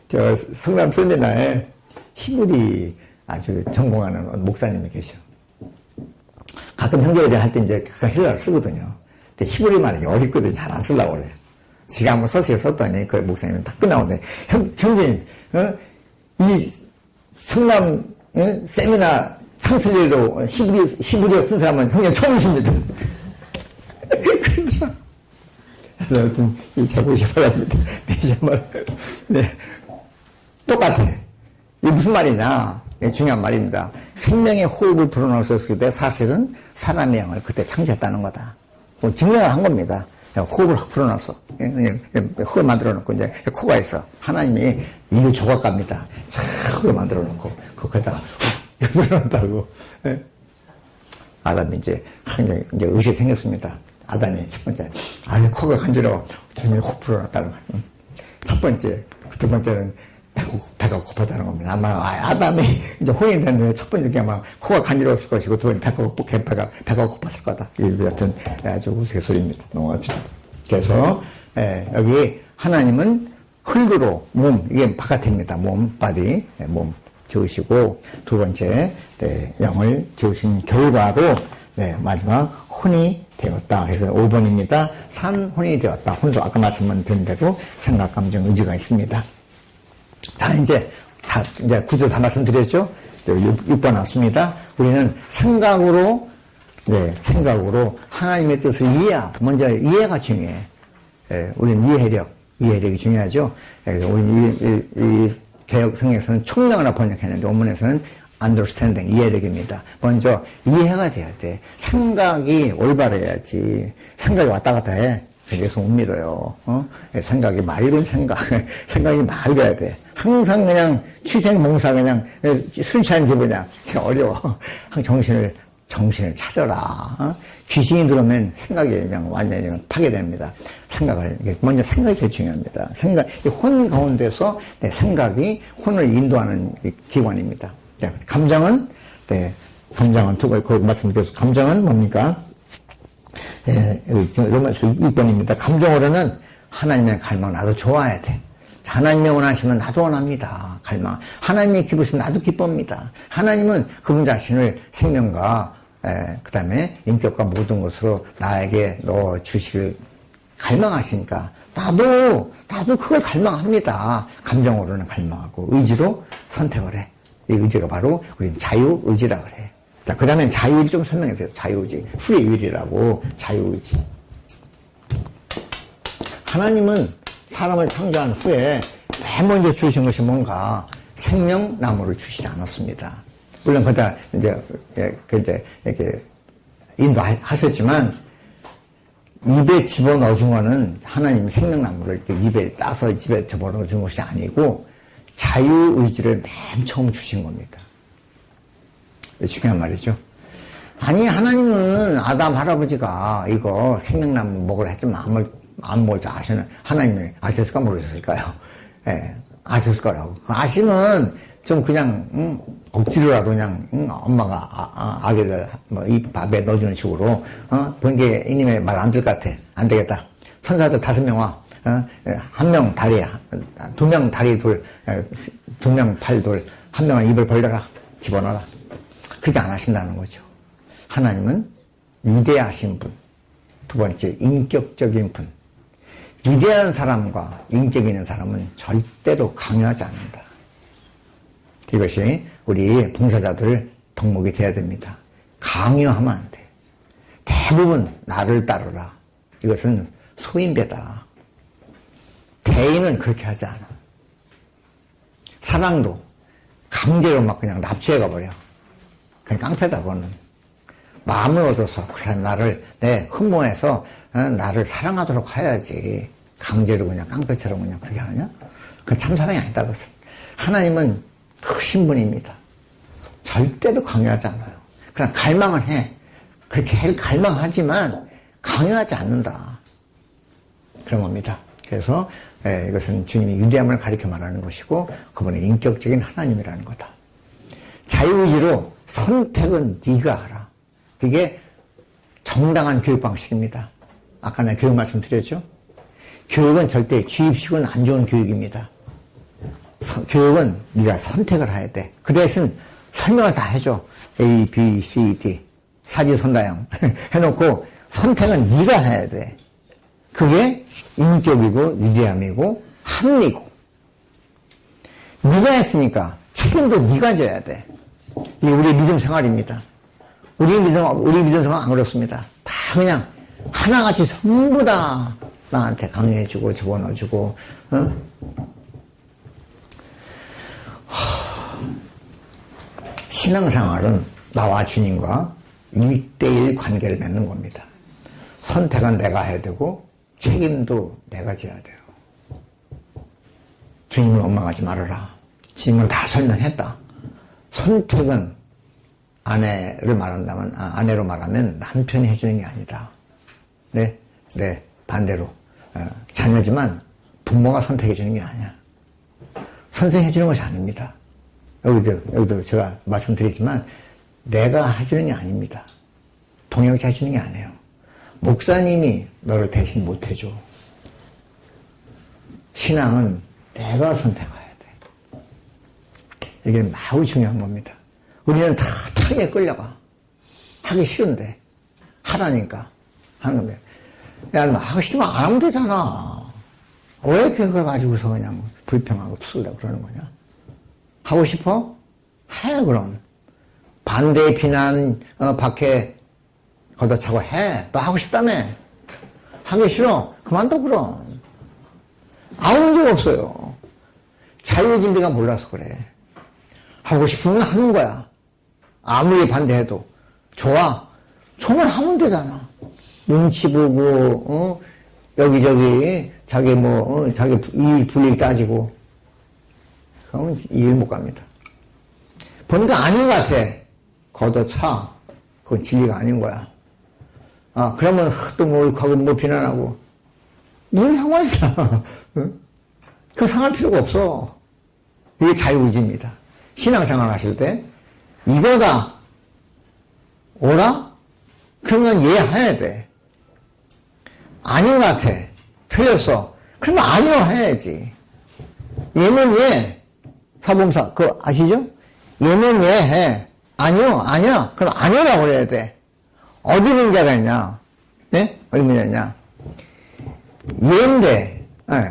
저 성남 세미나에 히브리 아주 전공하는 목사님이 계셔. 가끔 형제들 할 때 이제 헬라어를 쓰거든요. 근데 히브리 말이 어렵거든요. 잘 안 쓰려고 그래. 지가 한번 서세요 썼더니 그 목사님은 딱 끝나오는데 형님 이 성남 세미나 창설일로 히브리어 쓴 사람은 형님 처음이십니다. 그래서 하여튼 잘 보시기 바랍니다. 네. 똑같아. 이게 무슨 말이냐? 중요한 말입니다. 생명의 호흡을 불어넣었을 때 사실은 사람의 영을 그때 창조했다는 거다. 뭐 증명을 한 겁니다. 호흡을 확 풀어놨어. 흙을 만들어 놓고, 이제 코가 있어. 하나님이 인류 조각갑니다. 흙을 만들어 놓고, 거기다가 풀어놨다고. 아담이 이제 의식이 생겼습니다. 아담이 첫 번째, 코가 간지러워. 주님이 훅 풀어놨다는 거야. 첫 번째, 두 번째는 배가 고팠다는 겁니다. 아마 아담이 이제 혼인이 됐는데 첫 번째 게 아마 코가 간지러웠을 것이고 두 번째 배가 고팠을 거다. 이 같은 아주 우스갯소리입니다. 넘어갑시다. 그래서 여기 하나님은 흙으로 몸, 이게 바깥입니다. 몸, 바디, 몸 지으시고 두 번째 영을 지으신 결과로 마지막 혼이 되었다. 그래서 5번입니다. 산혼이 되었다. 혼도 아까 말씀드린 대로 생각, 감정, 의지가 있습니다. 자, 이제 구조 다 말씀드렸죠? 6번 왔습니다. 우리는 생각으로 하나님의 뜻을 먼저 이해가 중요해. 우리는 이해력이 중요하죠. 그래서 우리는 이 개혁 성경에서는 총명하나 번역했는데, 원문에서는 understanding, 이해력입니다. 먼저 이해가 돼야 돼. 생각이 올바라야지. 생각이 왔다 갔다 해. 그래서 못 믿어요. 생각이 맑은 생각이 맑아야 돼. 항상 그냥 취생몽사 그냥 술 취한 기분이야. 어려워. 정신을 차려라. 귀신이 들어오면 생각이 그냥 완전히 파괴됩니다. 먼저 생각이 제일 중요합니다. 혼 가운데서 내 생각이 혼을 인도하는 기관입니다. 감정은 거기 말씀드려서 감정은 뭡니까? 로마서 6번입니다. 감정으로는 하나님의 갈망, 나도 좋아야 돼. 하나님의 원하시면 나도 원합니다. 갈망. 하나님이 기쁘시면 나도 기쁩니다. 하나님은 그분 자신을 생명과 그 다음에 인격과 모든 것으로 나에게 넣어 주실 갈망하시니까 나도 그걸 갈망합니다. 감정으로는 갈망하고 의지로 선택을 해. 이 의지가 바로 우리는 자유의지라 그래. 자, 그 다음에 자유의지 좀 설명해주세요. 자유의지. 프리윌이라고 자유의지. 하나님은 사람을 창조한 후에 맨 먼저 주신 것이 뭔가 생명나무를 주시지 않았습니다. 물론 그다 이제 이렇게 인도하셨지만 입에 집어넣어 준 거는 하나님 생명나무를 이렇게 입에 따서 입에 집어넣어 준 것이 아니고 자유의지를 맨 처음 주신 겁니다. 중요한 말이죠. 아니, 하나님은 아담 할아버지가 이거 생명나무 먹으라 했지만 안 먹을 줄 하나님이 아셨을까 모르셨을까요? 아셨을 거라고. 아시면 좀 그냥, 억지로라도 그냥, 엄마가 아기를 이 밥에 넣어주는 식으로, 본게 이님의 말 안 들 것 같아. 안 되겠다. 천사들 5명 와. 한 명 다리, 2명 다리 둘, 2명 팔 둘, 한 명은 입을 벌려라. 집어넣어라. 그렇게 안 하신다는 거죠. 하나님은 위대하신 분. 두 번째, 인격적인 분. 위대한 사람과 인격 있는 사람은 절대로 강요하지 않는다. 이것이 우리 봉사자들 덕목이 돼야 됩니다. 강요하면 안 돼. 대부분 나를 따르라. 이것은 소인배다. 대인은 그렇게 하지 않아. 사랑도 강제로 막 그냥 납치해가 버려. 그냥 깡패다, 그거는. 마음을 얻어서 그 사람 내 흠모해서 나를 사랑하도록 해야지. 강제로 그냥 깡패처럼 그냥 그렇게 하느냐? 그건 참 사랑이 아니다, 그것은. 하나님은 크신 분입니다. 절대로 강요하지 않아요. 그냥 갈망을 해. 그렇게 갈망하지만 강요하지 않는다. 그런 겁니다. 그래서 이것은 주님이 위대함을 가리켜 말하는 것이고 그분의 인격적인 하나님이라는 거다. 자유의지로 선택은 네가 하라. 그게 정당한 교육 방식입니다. 아까 내가 교육 말씀드렸죠? 교육은 절대 주입식은 안 좋은 교육입니다. 교육은 네가 선택을 해야 돼. 그 대신 설명을 다 해줘. A, B, C, D 사지선다형 해놓고 선택은 네가 해야 돼. 그게 인격이고 위대함이고 합리고 네가 했으니까 책임도 네가 져야 돼. 이게 우리의 믿음 생활입니다. 우리 믿음 생활 안 그렇습니다. 다 그냥 하나같이 전부 다 나한테 강요해주고 집어넣어주고 신앙생활은 나와 주님과 1대1 관계를 맺는 겁니다. 선택은 내가 해야 되고 책임도 내가 져야 돼요. 주님을 원망하지 말아라. 주님은 다 설명했다. 선택은 아내로 말하면 남편이 해주는 게 아니다. 네, 반대로 자녀지만 부모가 선택해 주는 게 아니야. 선생이 해주는 것이 아닙니다. 여기도 제가 말씀드리지만, 내가 해주는 게 아닙니다. 동역자 해주는 게 아니에요. 목사님이 너를 대신 못 해줘. 신앙은 내가 선택해야 돼. 이게 매우 중요한 겁니다. 우리는 다 탕에 끌려가. 하기 싫은데 하라니까 하는 겁니다. 야, 너 하고 싶으면 안 하면 되잖아. 왜 이렇게 그걸 가지고서 그냥 불평하고 투덜대고 그러는 거냐? 하고 싶어? 해, 그럼. 반대 비난, 박해 걷어차고 해. 너 하고 싶다며. 하기 싫어? 그만둬, 그럼. 아무 문제가 없어요. 자유진리가 몰라서 그래. 하고 싶으면 하는 거야. 아무리 반대해도. 좋아. 총을 하면 되잖아. 눈치 보고, 여기저기, 자기 자기 이익 불이익 따지고. 그러면 이해를 못 갑니다. 보니까 아닌 것 같아. 걷어차. 그건 진리가 아닌 거야. 아, 그러면 또 뭐 비난하고. 뭘 상관이야. 그거 상할 필요가 없어. 이게 자유의지입니다. 신앙생활 하실 때, 이거가 옳아? 그러면 이해해야 돼. 아닌 것 같아. 틀렸어. 그러면 아니요 해야지. 얘는 얘. 사범사, 그거 아시죠? 얘는 얘 해. 아니요, 아니야. 그럼 아니라고 그래야 돼. 어디 문제가 있냐? 네? 어디 문제가 있냐? 얘인데,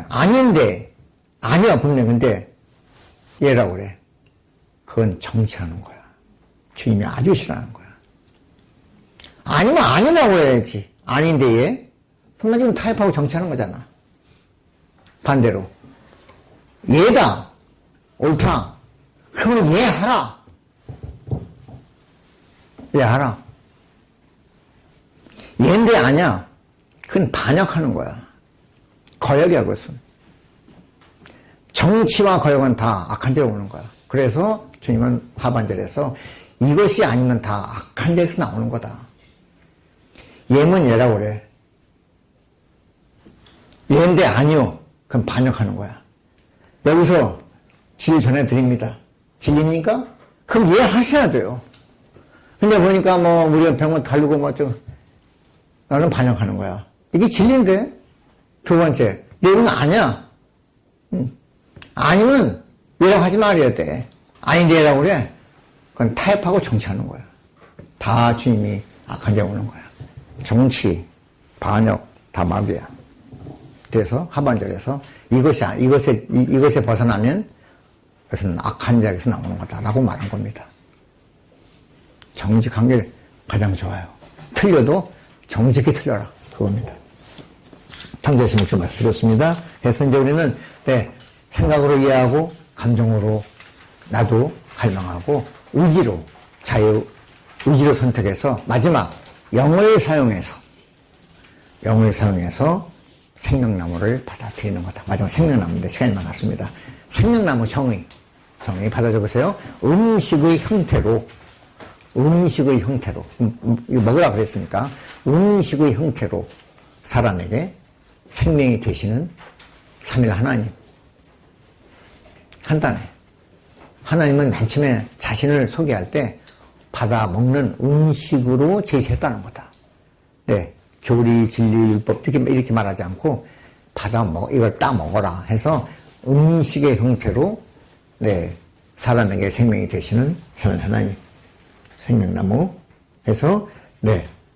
아닌데, 아니야, 분명히. 근데, 얘라고 그래. 그건 정치하는 거야. 주님이 아주 싫어하는 거야. 아니면 아니라고 해야지. 아닌데, 얘? 정말 지금 타협하고 정치하는 거잖아. 반대로. 얘다. 옳다. 그러면 얘 하라. 얘 하라. 얘인데 아니야. 그건 반역하는 거야. 거역이야, 그것은. 정치와 거역은 다 악한 데로 오는 거야. 그래서 주님은 하반절에서 이것이 아니면 다 악한 데에서 나오는 거다. 얘면 얘라고 그래. 얘인데 아니요. 그럼 반역하는 거야. 여기서 진리 전해드립니다. 진리니까? 그럼 이해하셔야 돼요. 근데 보니까 우리가 병원 다루고 나는 반역하는 거야. 이게 진리인데? 두 번째, 이건 아니야. 아니면 얘라고 하지 말아야 돼. 아닌데 얘라고 그래. 그건 타협하고 정치하는 거야. 다 주님이 악한 데 오는 거야. 정치, 반역, 다 마귀야. 그래서 하반절에서 이것에 벗어나면 그것은 악한 자에서 나오는 거다라고 말한 겁니다. 정직한 게 가장 좋아요. 틀려도 정직히 틀려라. 그겁니다. 창조신 목사 말씀드렸습니다. 그래서 이제 우리는 생각으로 이해하고 감정으로 나도 갈망하고 의지로 의지로 선택해서 마지막 영을 사용해서 생명나무를 받아들이는 거다. 마지막 생명나무인데 시간이 많았습니다. 생명나무 정의 받아 적으세요. 음식의 형태로 이거 먹으라 그랬으니까 음식의 형태로 사람에게 생명이 되시는 삼일 하나님. 간단해. 하나님은 맨 처음에 자신을 소개할 때 받아 먹는 음식으로 제시했다는 거다. 네. 교리, 진리, 율법 이렇게 말하지 않고 이걸 따 먹어라 해서 음식의 형태로 사람에게 생명이 되시는 하나님 생명나무 해서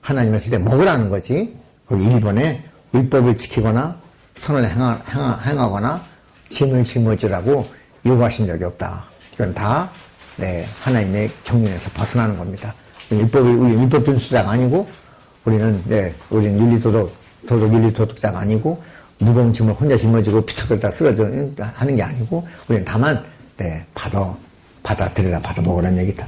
하나님을 그때 먹으라는 거지. 그 1번에 율법을 지키거나 선을 행하거나 짐을 짊어지라고 요구하신 적이 없다. 이건 다 하나님의 경륜에서 벗어나는 겁니다. 율법 준수자가 아니고 우리는 윤리도덕 윤리도덕자가 아니고 무거운 짐을 혼자 짊어지고 피투를 쓰러져 하는 게 아니고 우리는 다만 받아들여라, 받아 먹으라는 얘기다.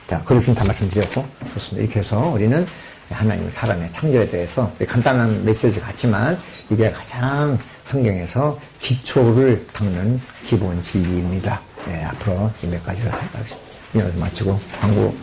자, 그것은 다 말씀드렸고 좋습니다. 이렇게 해서 우리는 하나님 사람의 창조에 대해서 간단한 메시지 같지만 이게 가장 성경에서 기초를 닦는 기본 진리입니다. 앞으로 몇 가지를 하겠습니다. 여기서 마치고 광고.